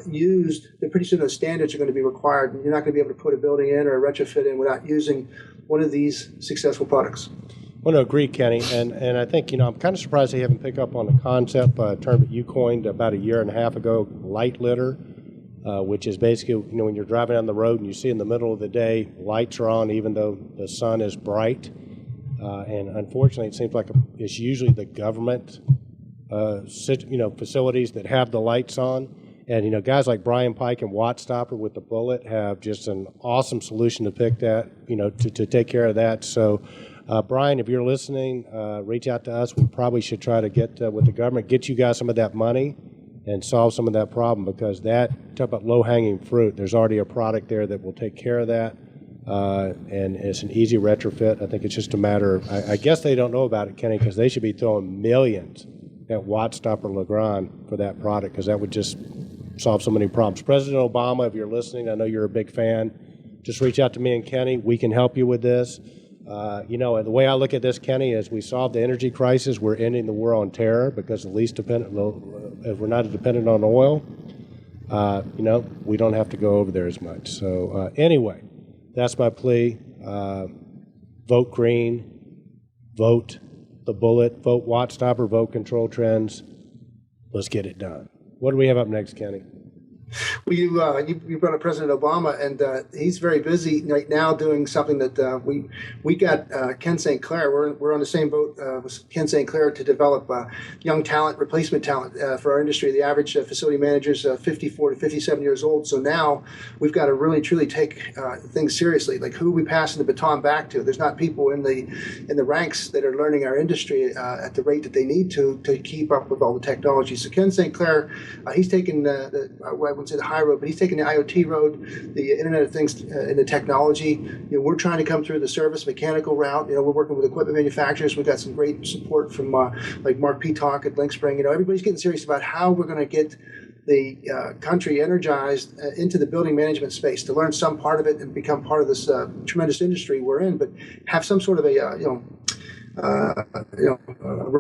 used. Then pretty soon those standards are going to be required, and you're not going to be able to put a building in or a retrofit in without using one of these successful products. Well, no, agree, Kenny, and I think, I'm kind of surprised they haven't picked up on the concept, term that you coined about 1.5 years ago, light litter, which is basically, when you're driving down the road and you see in the middle of the day, lights are on even though the sun is bright, and unfortunately it seems like it's usually the government facilities that have the lights on. And, guys like Brian Pike and Watt Stopper with the bullet have just an awesome solution to pick that, to take care of that. So, Brian, if you're listening, reach out to us. We probably should try to get with the government, get you guys some of that money and solve some of that problem, because talk about low-hanging fruit. There's already a product there that will take care of that, and it's an easy retrofit. I think it's just a matter of, I guess they don't know about it, Kenny, because they should be throwing millions at Watt Stopper Legrand for that product, because that would just solve so many problems. President Obama, if you're listening, I know you're a big fan, just reach out to me and Kenny. We can help you with this. The way I look at this, Kenny, is we solve the energy crisis. We're ending the war on terror because if we're not dependent on oil, we don't have to go over there as much. So anyway, that's my plea. Vote green, vote the bullet, vote Watt Stopper, vote Control Trends. Let's get it done. What do we have up next, Kenny? Well, you brought up President Obama, and he's very busy right now doing something that we got Ken St. Clair. We're on the same boat with Ken St. Clair to develop young talent, replacement talent for our industry. The average facility manager is 54 to 57 years old. So now we've got to really truly take things seriously. Like, who are we passing the baton back to? There's not people in the ranks that are learning our industry at the rate that they need to keep up with all the technology. So Ken St. Clair, he's taken I wouldn't say the high road, but he's taking the IoT road, the Internet of Things, and the technology. We're trying to come through the service mechanical route. We're working with equipment manufacturers. We've got some great support from like Mark Peacock at Linkspring. Everybody's getting serious about how we're going to get the country energized into the building management space, to learn some part of it and become part of this tremendous industry we're in, but have some sort of a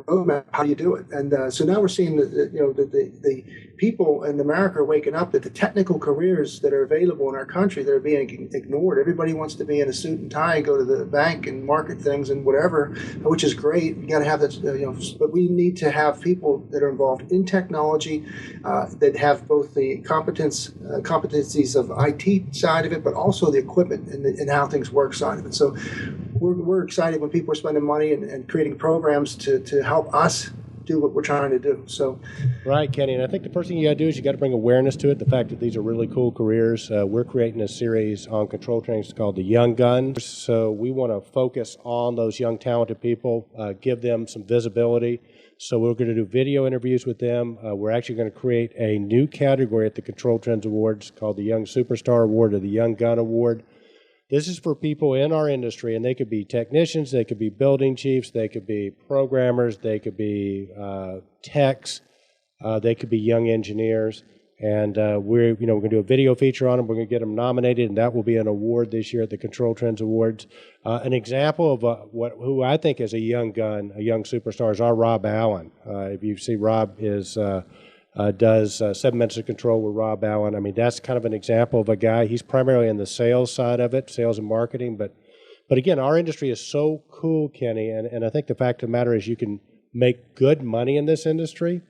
roadmap. How do you do it? And so now we're seeing that the people in America are waking up that the technical careers that are available in our country that are being ignored. Everybody wants to be in a suit and tie and go to the bank and market things and whatever, which is great. You got to have that, but we need to have people that are involved in technology that have both the competencies of IT side of it, but also the equipment and how things work side of it. So we're excited when people are spending money and creating programs to help us do what we're trying to do. So, right, Kenny, and I think the first thing you got to do is you got to bring awareness to it. The fact that these are really cool careers. We're creating a series on control trainings called the Young Guns. So we want to focus on those young, talented people, give them some visibility. So we're going to do video interviews with them. We're actually going to create a new category at the Control Trends Awards called the Young Superstar Award or the Young Gun Award. This is for people in our industry, and they could be technicians, they could be building chiefs, they could be programmers, they could be techs, they could be young engineers. And we're going to do a video feature on them. We're going to get them nominated, and that will be an award this year at the Control Trends Awards. An example of who I think is a young gun, a young superstar, is our Rob Allen. If you see, Rob does 7 Minutes of Control with Rob Allen. I mean, that's kind of an example of a guy. He's primarily in the sales side of it, sales and marketing. But again, our industry is so cool, Kenny, and I think the fact of the matter is you can make good money in this industry.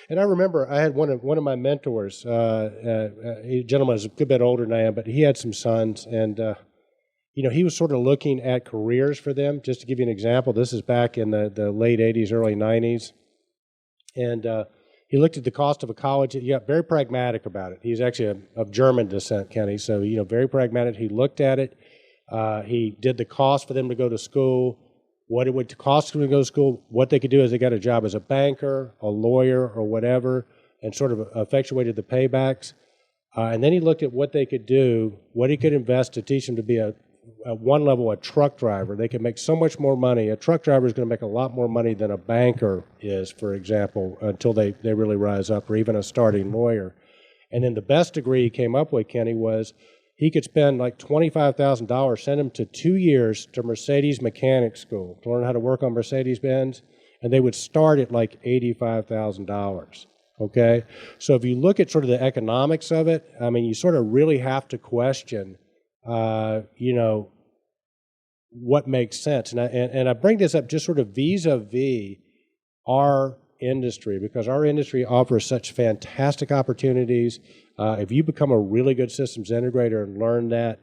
And I remember I had one of my mentors, a gentleman who's a good bit older than I am, but he had some sons, and he was sort of looking at careers for them. Just to give you an example, this is back in the late 80s, early 90s. And he looked at the cost of a college. He got very pragmatic about it. He's actually of German descent, Kenny, so very pragmatic. He looked at it. He did the cost for them to go to school, what it would cost them to go to school. What they could do is they got a job as a banker, a lawyer, or whatever, and sort of effectuated the paybacks. And then he looked at what they could do, what he could invest to teach them to be at one level a truck driver. They could make so much more money. A truck driver is going to make a lot more money than a banker is, for example, until they really rise up, or even a starting lawyer. And then the best degree he came up with, Kenny, was he could spend like $25,000, send him to 2 years to Mercedes mechanic school to learn how to work on Mercedes-Benz, and they would start at like $85,000. Okay? So if you look at sort of the economics of it, I mean, you sort of really have to question what makes sense. And I bring this up just sort of vis-a-vis our industry, because our industry offers such fantastic opportunities. If you become a really good systems integrator and learn that,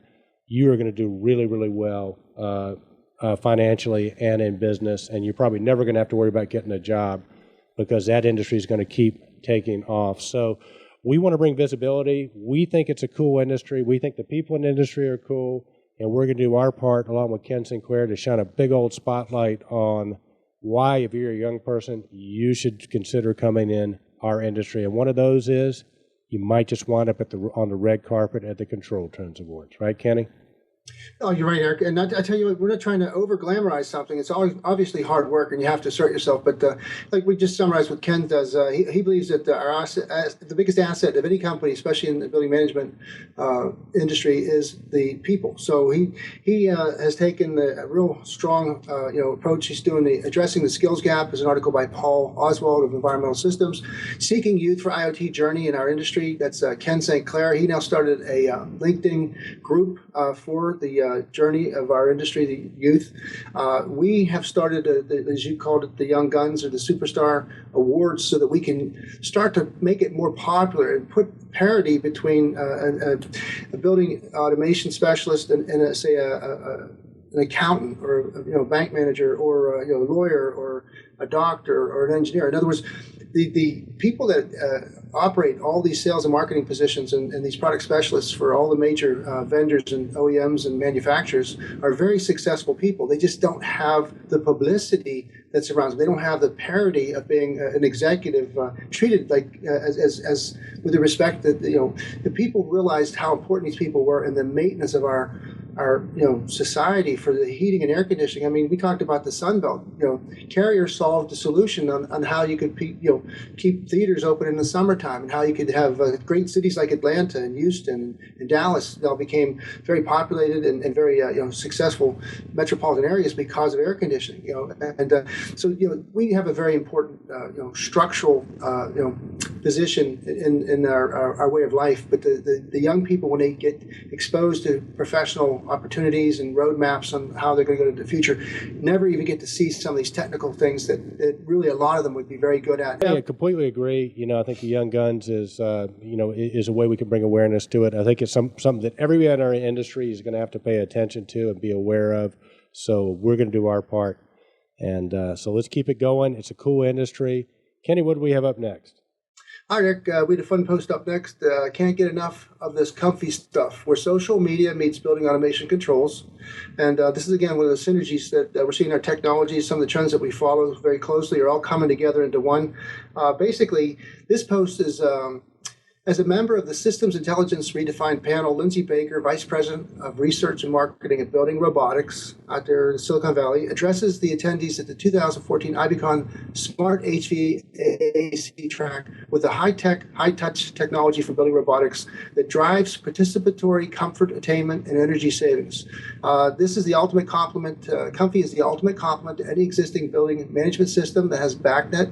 you are going to do really, really well financially and in business, and you're probably never going to have to worry about getting a job because that industry is going to keep taking off. So we want to bring visibility. We think it's a cool industry. We think the people in the industry are cool, and we're going to do our part along with Ken Sinclair to shine a big old spotlight on why, if you're a young person, you should consider coming in our industry. And one of those is you might just wind up on the red carpet at the Control Trends Awards. Right, Kenny? Oh, you're right, Eric. And I tell you what, we're not trying to over glamorize something. It's always obviously hard work, and you have to assert yourself. But like we just summarized what Ken does, he believes that our asset, the biggest asset of any company, especially in the building management industry, is the people. So he has taken a real strong approach. He's doing addressing the skills gap. There's an article by Paul Oswald of Environmental Systems, seeking youth for IoT journey in our industry. That's Ken St. Clair. He now started a LinkedIn group for the journey of our industry, the youth. We have started, as you called it, the Young Guns or the Superstar Awards, so that we can start to make it more popular and put parity between a building automation specialist and say an accountant or a bank manager or a lawyer or a doctor or an engineer. In other words, the people that operate all these sales and marketing positions and these product specialists for all the major vendors and OEMs and manufacturers are very successful people. They just don't have the publicity that surrounds them. They don't have the parity of being an executive treated like as with the respect that the people realized how important these people were in the maintenance of our society for the heating and air conditioning. I mean, we talked about the Sun Belt. Carrier solved the solution on how you could keep theaters open in the summertime and how you could have great cities like Atlanta and Houston and Dallas. They all became very populated and very successful metropolitan areas because of air conditioning. So we have a very important structural position in our way of life. But the young people, when they get exposed to professional opportunities and roadmaps on how they're going to go into the future, never even get to see some of these technical things that really a lot of them would be very good at. Yeah, I completely agree. I think the Young Guns is is a way we can bring awareness to it. I think it's something that everybody in our industry is going to have to pay attention to and be aware of. So we're going to do our part. And so let's keep it going. It's a cool industry. Kenny, what do we have up next? Hi, Rick. We had a fun post up next. Can't get enough of this comfy stuff, where social media meets building automation controls. And this is, again, one of the synergies that we're seeing in our technology. Some of the trends that we follow very closely are all coming together into one. Basically, this post is... as a member of the Systems Intelligence Redefined panel, Lindsay Baker, Vice President of Research and Marketing at Building Robotics out there in Silicon Valley, addresses the attendees at the 2014 IBCon Smart HVAC track with a high-tech, high-touch technology for building robotics that drives participatory comfort, attainment, and energy savings. This is the ultimate complement. Comfy is the ultimate complement to any existing building management system that has BACnet,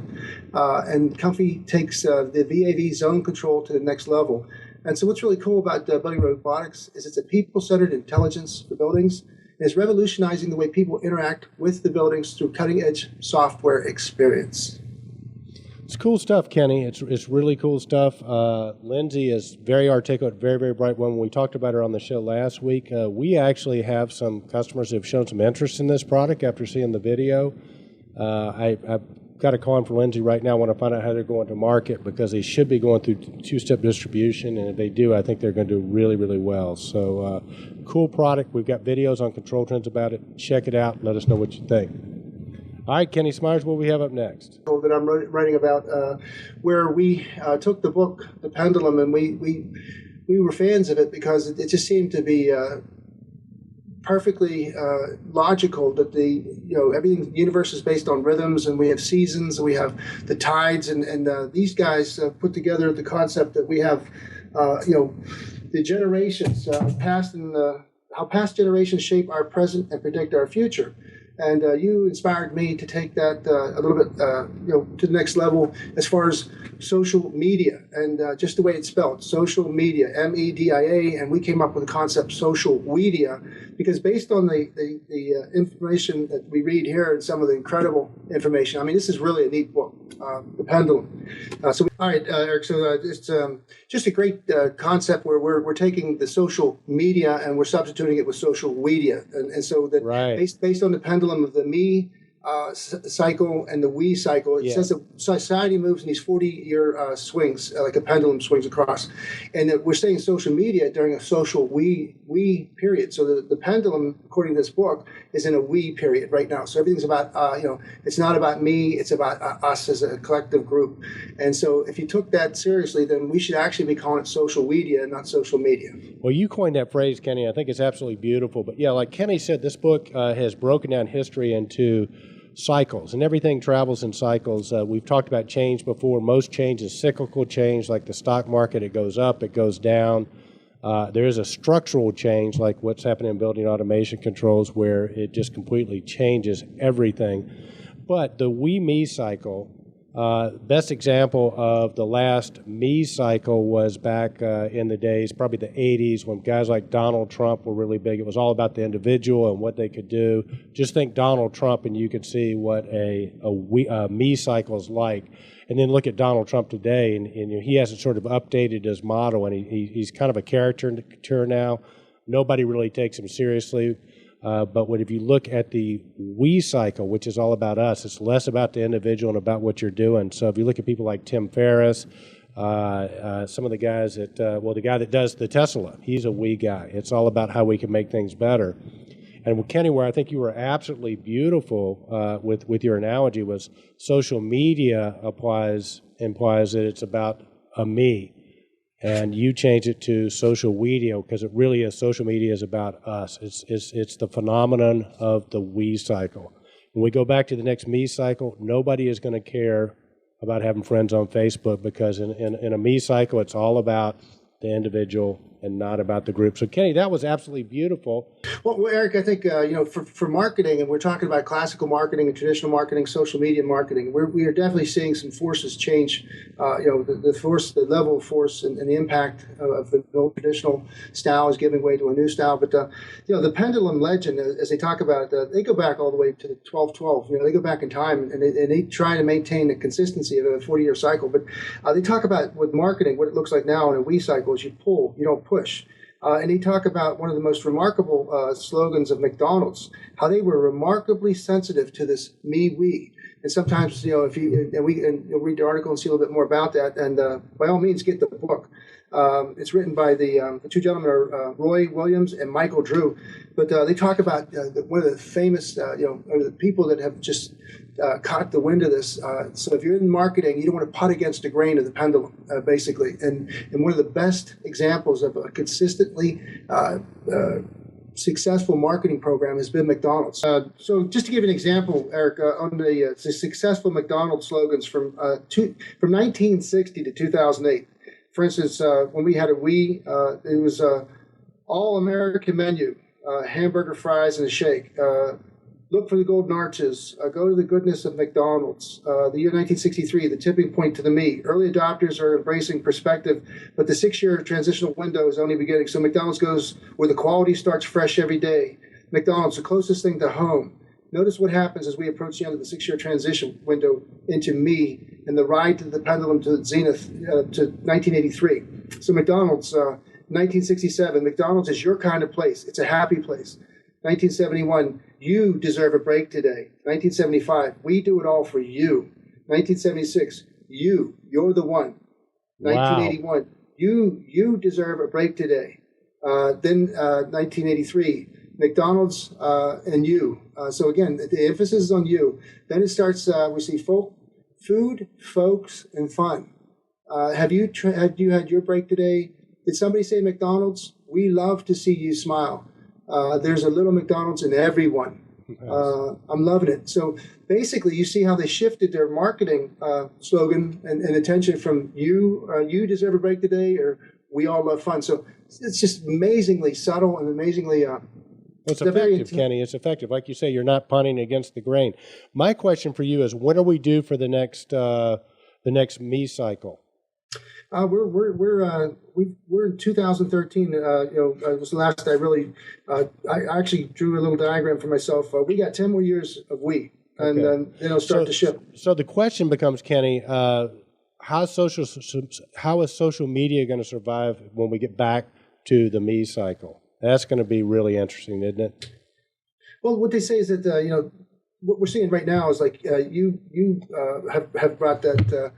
and Comfy takes the VAV zone control to the next level. And so what's really cool about building robotics is it's a people-centered intelligence for buildings. It's revolutionizing the way people interact with the buildings through cutting-edge software experience. It's cool stuff, Kenny. It's really cool stuff. Lindsay is very articulate, very, very bright one. When we talked about her on the show last week, we actually have some customers who have shown some interest in this product after seeing the video. I've got a call in for Lindsay right now. I want to find out how they're going to market, because they should be going through two-step distribution, and if they do, I think they're going to do really, really well. So cool product. We've got videos on Control Trends about it. Check it out. Let us know what you think. All right, Kenny Smyers, what do we have up next? That I'm writing about, where we took the book, The Pendulum, and we were fans of it because it just seemed to be perfectly logical that everything, the universe is based on rhythms, and we have seasons, and we have the tides, and these guys put together the concept that we have, the generations past and how past generations shape our present and predict our future. And you inspired me to take that a little bit, to the next level as far as social media and just the way it's spelled, social media, MEDIA, and we came up with the concept social media because based on the information that we read here and some of the incredible information, I mean, this is really a neat book, The Pendulum. All right, Eric, so it's just a great concept where we're taking the social media and we're substituting it with social media, and so that right. based on the pendulum of the me, cycle and the we cycle. It says that society moves in these 40-year swings, like a pendulum swings across. And that we're saying social media during a social we period. So the pendulum, according to this book, is in a we period right now. So everything's about, it's not about me, it's about us as a collective group. And so if you took that seriously, then we should actually be calling it social media and not social media. Well, you coined that phrase, Kenny. I think it's absolutely beautiful. But yeah, like Kenny said, this book has broken down history into cycles, and everything travels in cycles. We've talked about change before. Most change is cyclical change, like the stock market. It goes up, it goes down. There is a structural change, like what's happening in building automation controls, where it just completely changes everything. But the we-me cycle, best example of the last me cycle was back in the days, probably the 80s, when guys like Donald Trump were really big. It was all about the individual and what they could do. Just think Donald Trump and you could see what a me cycle is like. And then look at Donald Trump today, and he hasn't sort of updated his model, and he's kind of a caricature now. Nobody really takes him seriously. But if you look at the we cycle, which is all about us, it's less about the individual and about what you're doing. So if you look at people like Tim Ferriss, some of the guys that, the guy that does the Tesla, he's a we guy. It's all about how we can make things better. And with Kenny, where I think you were absolutely beautiful with your analogy was social media implies that it's about a me. And you change it to social media because it really is. Social media is about us. It's the phenomenon of the we cycle. When we go back to the next me cycle, nobody is going to care about having friends on Facebook because in a me cycle, it's all about the individual and not about the group. So, Kenny, that was absolutely beautiful. Well, Eric, I think, for marketing, and we're talking about classical marketing and traditional marketing, social media marketing, we are definitely seeing some forces change, the level of force and the impact of the old traditional style is giving way to a new style. But, the pendulum legend, as they talk about, they go back all the way to the 1212. They go back in time and they try to maintain the consistency of a 40-year cycle. But they talk about with marketing, what it looks like now in a we cycle is you pull, you don't push. And they talk about one of the most remarkable slogans of McDonald's, how they were remarkably sensitive to this me, we. And sometimes, if you'll read the article and see a little bit more about that. And by all means, get the book. It's written by the two gentlemen are Roy Williams and Michael Drew. But they talk about one of the famous, the people that have just caught the wind of this. So if you're in marketing, you don't want to putt against the grain of the pendulum, basically. And one of the best examples of a consistently successful marketing program has been McDonald's. So just to give you an example, Eric, on the successful McDonald's slogans from 1960 to 2008. For instance, when we had it was all American menu, hamburger, fries, and a shake. Look for the golden arches. Go to the goodness of McDonald's. The year 1963, the tipping point to the me. Early adopters are embracing perspective, but the 6-year transitional window is only beginning. So McDonald's goes where the quality starts fresh every day. McDonald's, the closest thing to home. Notice what happens as we approach the end of the 6-year transition window into me and the ride to the pendulum to zenith to 1983. So McDonald's, 1967, McDonald's is your kind of place. It's a happy place. 1971, you deserve a break today. 1975, we do it all for you. 1976, you're the one. Wow. 1981, you deserve a break today. Then 1983, McDonald's and you. So again, the emphasis is on you. Then it starts, we see food, folks, and fun. Have you had your break today? Did somebody say McDonald's? We love to see you smile. There's a little McDonald's in everyone. I'm loving it. So basically, you see how they shifted their marketing slogan and attention from you deserve a break today, or we all love fun. So it's just amazingly subtle and amazingly it's effective, Kenny. It's effective. Like you say, you're not punting against the grain. My question for you is, when are we due for the next me cycle? We're in 2013. It was the last I really. I actually drew a little diagram for myself. We got 10 more years of we, and then it'll start to shift. So the question becomes, Kenny, how is social media going to survive when we get back to the me cycle? That's going to be really interesting, isn't it? Well, what they say is that what we're seeing right now is like you have brought that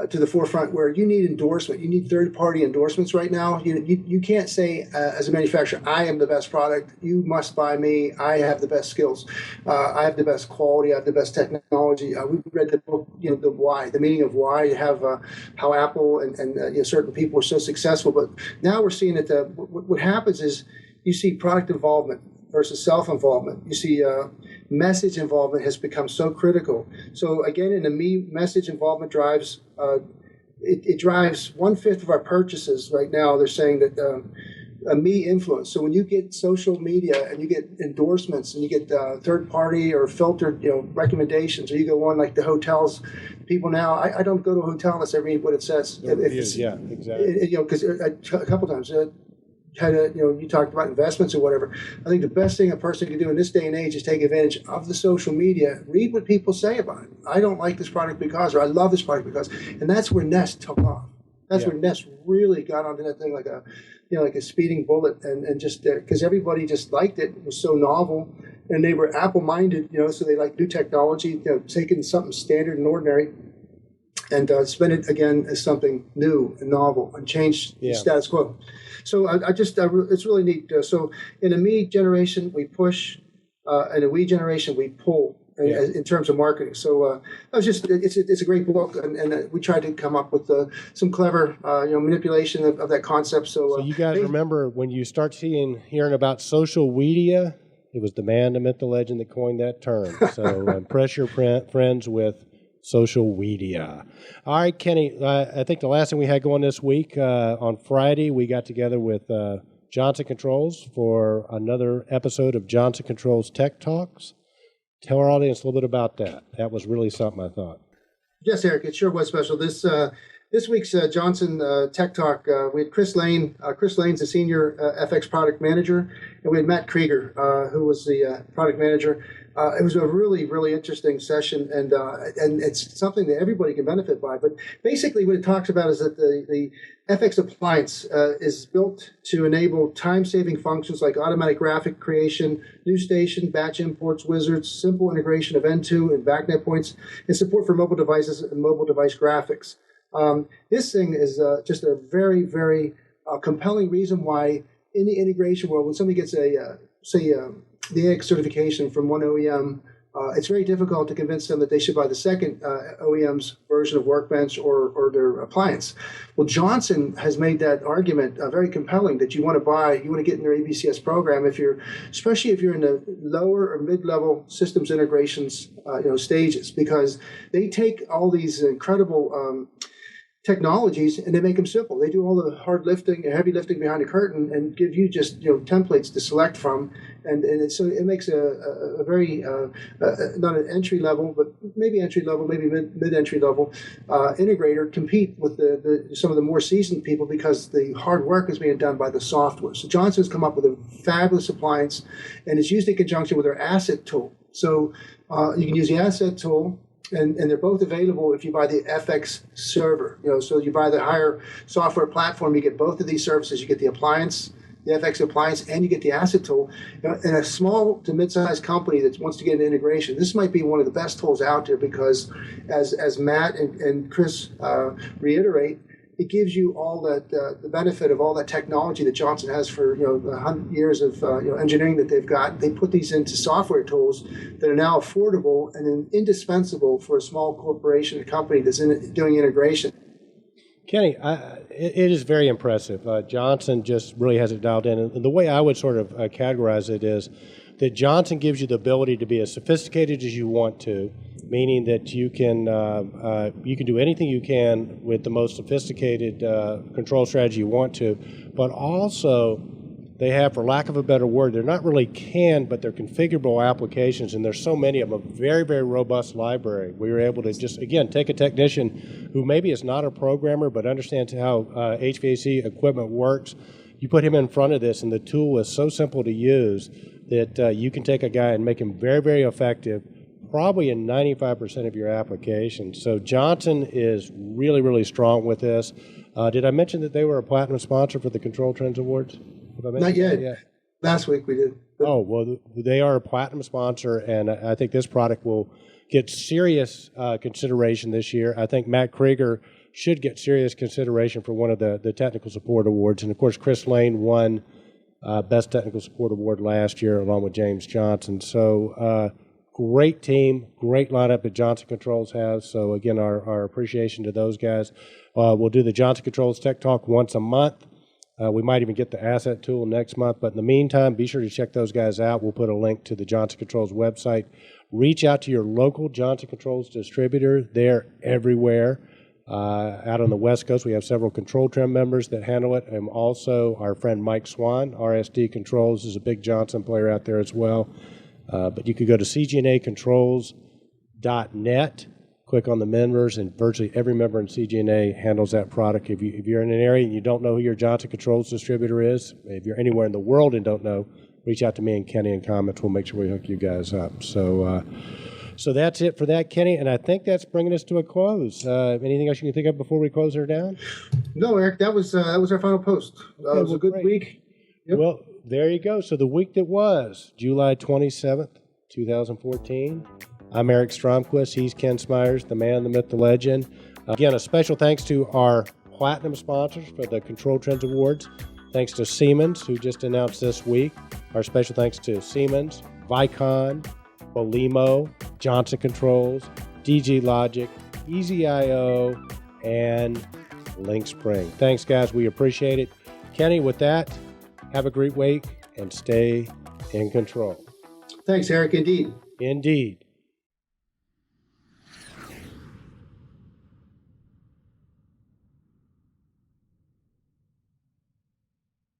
to the forefront, where you need endorsement. You need third-party endorsements right now. You can't say as a manufacturer, I am the best product. You must buy me. I have the best skills. I have the best quality. I have the best technology. We read the book, the why, the meaning of why. You have how Apple and certain people are so successful. But now we're seeing that what happens is you see product involvement versus self-involvement. You see message involvement has become so critical. So again, in the me, message involvement drives, it drives 1/5 of our purchases right now. They're saying that a me influence. So when you get social media and you get endorsements and you get third-party or filtered recommendations, or you go on like the hotels, people now, I don't go to a hotel unless I read what it says. Yeah, exactly. Because a couple times, you talked about investments or whatever. I think the best thing a person can do in this day and age is take advantage of the social media, read what people say about it. I don't like this product because, or I love this product because, and that's where Nest took off. That's where Nest really got onto that thing like a speeding bullet, and just because everybody just liked it. It was so novel, and they were Apple-minded, so they like new technology, taking something standard and ordinary and spin it again as something new and novel and change the status quo. So it's really neat. So in a me generation, we push, in a we generation, we pull in terms of marketing. So it's a great book, and we tried to come up with some clever manipulation of that concept. So you guys remember when you start hearing about social media, it was the man, the myth, the legend that coined that term. So impress your friends with social media. All right, Kenny, I think the last thing we had going this week, on Friday, we got together with Johnson Controls for another episode of Johnson Controls Tech Talks. Tell our audience a little bit about that. That was really something, I thought. Yes, Eric, it sure was special. This week's Johnson Tech Talk, we had Chris Lane. Chris Lane's the senior FX product manager, and we had Matt Krieger, who was the product manager. It was a really, really interesting session, and it's something that everybody can benefit by. But basically what it talks about is that the FX appliance is built to enable time-saving functions like automatic graphic creation, new station, batch imports, wizards, simple integration of N2 and backnet points, and support for mobile devices and mobile device graphics. This thing is just a very, very compelling reason why in the integration world, when somebody gets the AX certification from one OEM, it's very difficult to convince them that they should buy the second OEM's version of Workbench or their appliance. Well, Johnson has made that argument very compelling, that you want to get in their ABCS program especially if you're in the lower or mid-level systems integrations stages, because they take all these incredible technologies and they make them simple. They do all the hard lifting and heavy lifting behind the curtain and give you just templates to select from, and so it makes a very not an entry level, but maybe entry level, maybe mid entry level integrator compete with some of the more seasoned people, because the hard work is being done by the software. So Johnson's come up with a fabulous appliance, and it's used in conjunction with their asset tool. So you can use the asset tool. And they're both available if you buy the FX server. So you buy the higher software platform, you get both of these services. You get the appliance, the FX appliance, and you get the asset tool. In a small to mid-sized company that wants to get an integration, this might be one of the best tools out there, because as Matt and Chris reiterate, it gives you all that the benefit of all that technology that Johnson has for the 100 years of engineering that they've got. They put these into software tools that are now affordable and indispensable for a small corporation, a company that's doing integration. Kenny, it is very impressive. Johnson just really has it dialed in. And the way I would sort of categorize it is that Johnson gives you the ability to be as sophisticated as you want to, meaning that you can do anything you can with the most sophisticated control strategy you want to, but also they have, for lack of a better word, they're not really but they're configurable applications, and there's so many of them, a very, very robust library. We were able to just, again, take a technician who maybe is not a programmer but understands how HVAC equipment works. You put him in front of this, and the tool is so simple to use that you can take a guy and make him very, very effective, probably in 95% of your applications. So Johnson is really, really strong with this. Did I mention that they were a platinum sponsor for the Control Trends Awards? Not yet. Last week we did. Oh, well, they are a platinum sponsor, and I think this product will get serious consideration this year. I think Matt Krieger should get serious consideration for one of the technical support awards. And, of course, Chris Lane won Best Technical Support Award last year along with James Johnson. So great team, great lineup that Johnson Controls has. So, again, our appreciation to those guys. We'll do the Johnson Controls Tech Talk once a month. We might even get the asset tool next month. But in the meantime, be sure to check those guys out. We'll put a link to the Johnson Controls website. Reach out to your local Johnson Controls distributor. They're everywhere. Out on the West Coast, we have several Control Trim members that handle it. And also our friend Mike Swan, RSD Controls, is a big Johnson player out there as well. But you could go to cgnacontrols.net. Click on the members, and virtually every member in CGNA handles that product. If you're in an area and you don't know who your Johnson Controls distributor is, if you're anywhere in the world and don't know, reach out to me and Kenny in comments. We'll make sure we hook you guys up. So that's it for that, Kenny, and I think that's bringing us to a close. Anything else you can think of before we close her down? No, Eric, that was our final post. It was a good week. Yep. Well, there you go. So the week that was July 27th, 2014. I'm Eric Stromquist. He's Ken Smyers, the man, the myth, the legend. Again, a special thanks to our platinum sponsors for the Control Trends Awards. Thanks to Siemens, who just announced this week. Our special thanks to Siemens, Vicon, Belimo, Johnson Controls, DG Logic, EasyIO, and Link Spring. Thanks, guys. We appreciate it. Kenny, with that, have a great week and stay in control. Thanks, Eric. Indeed. Indeed.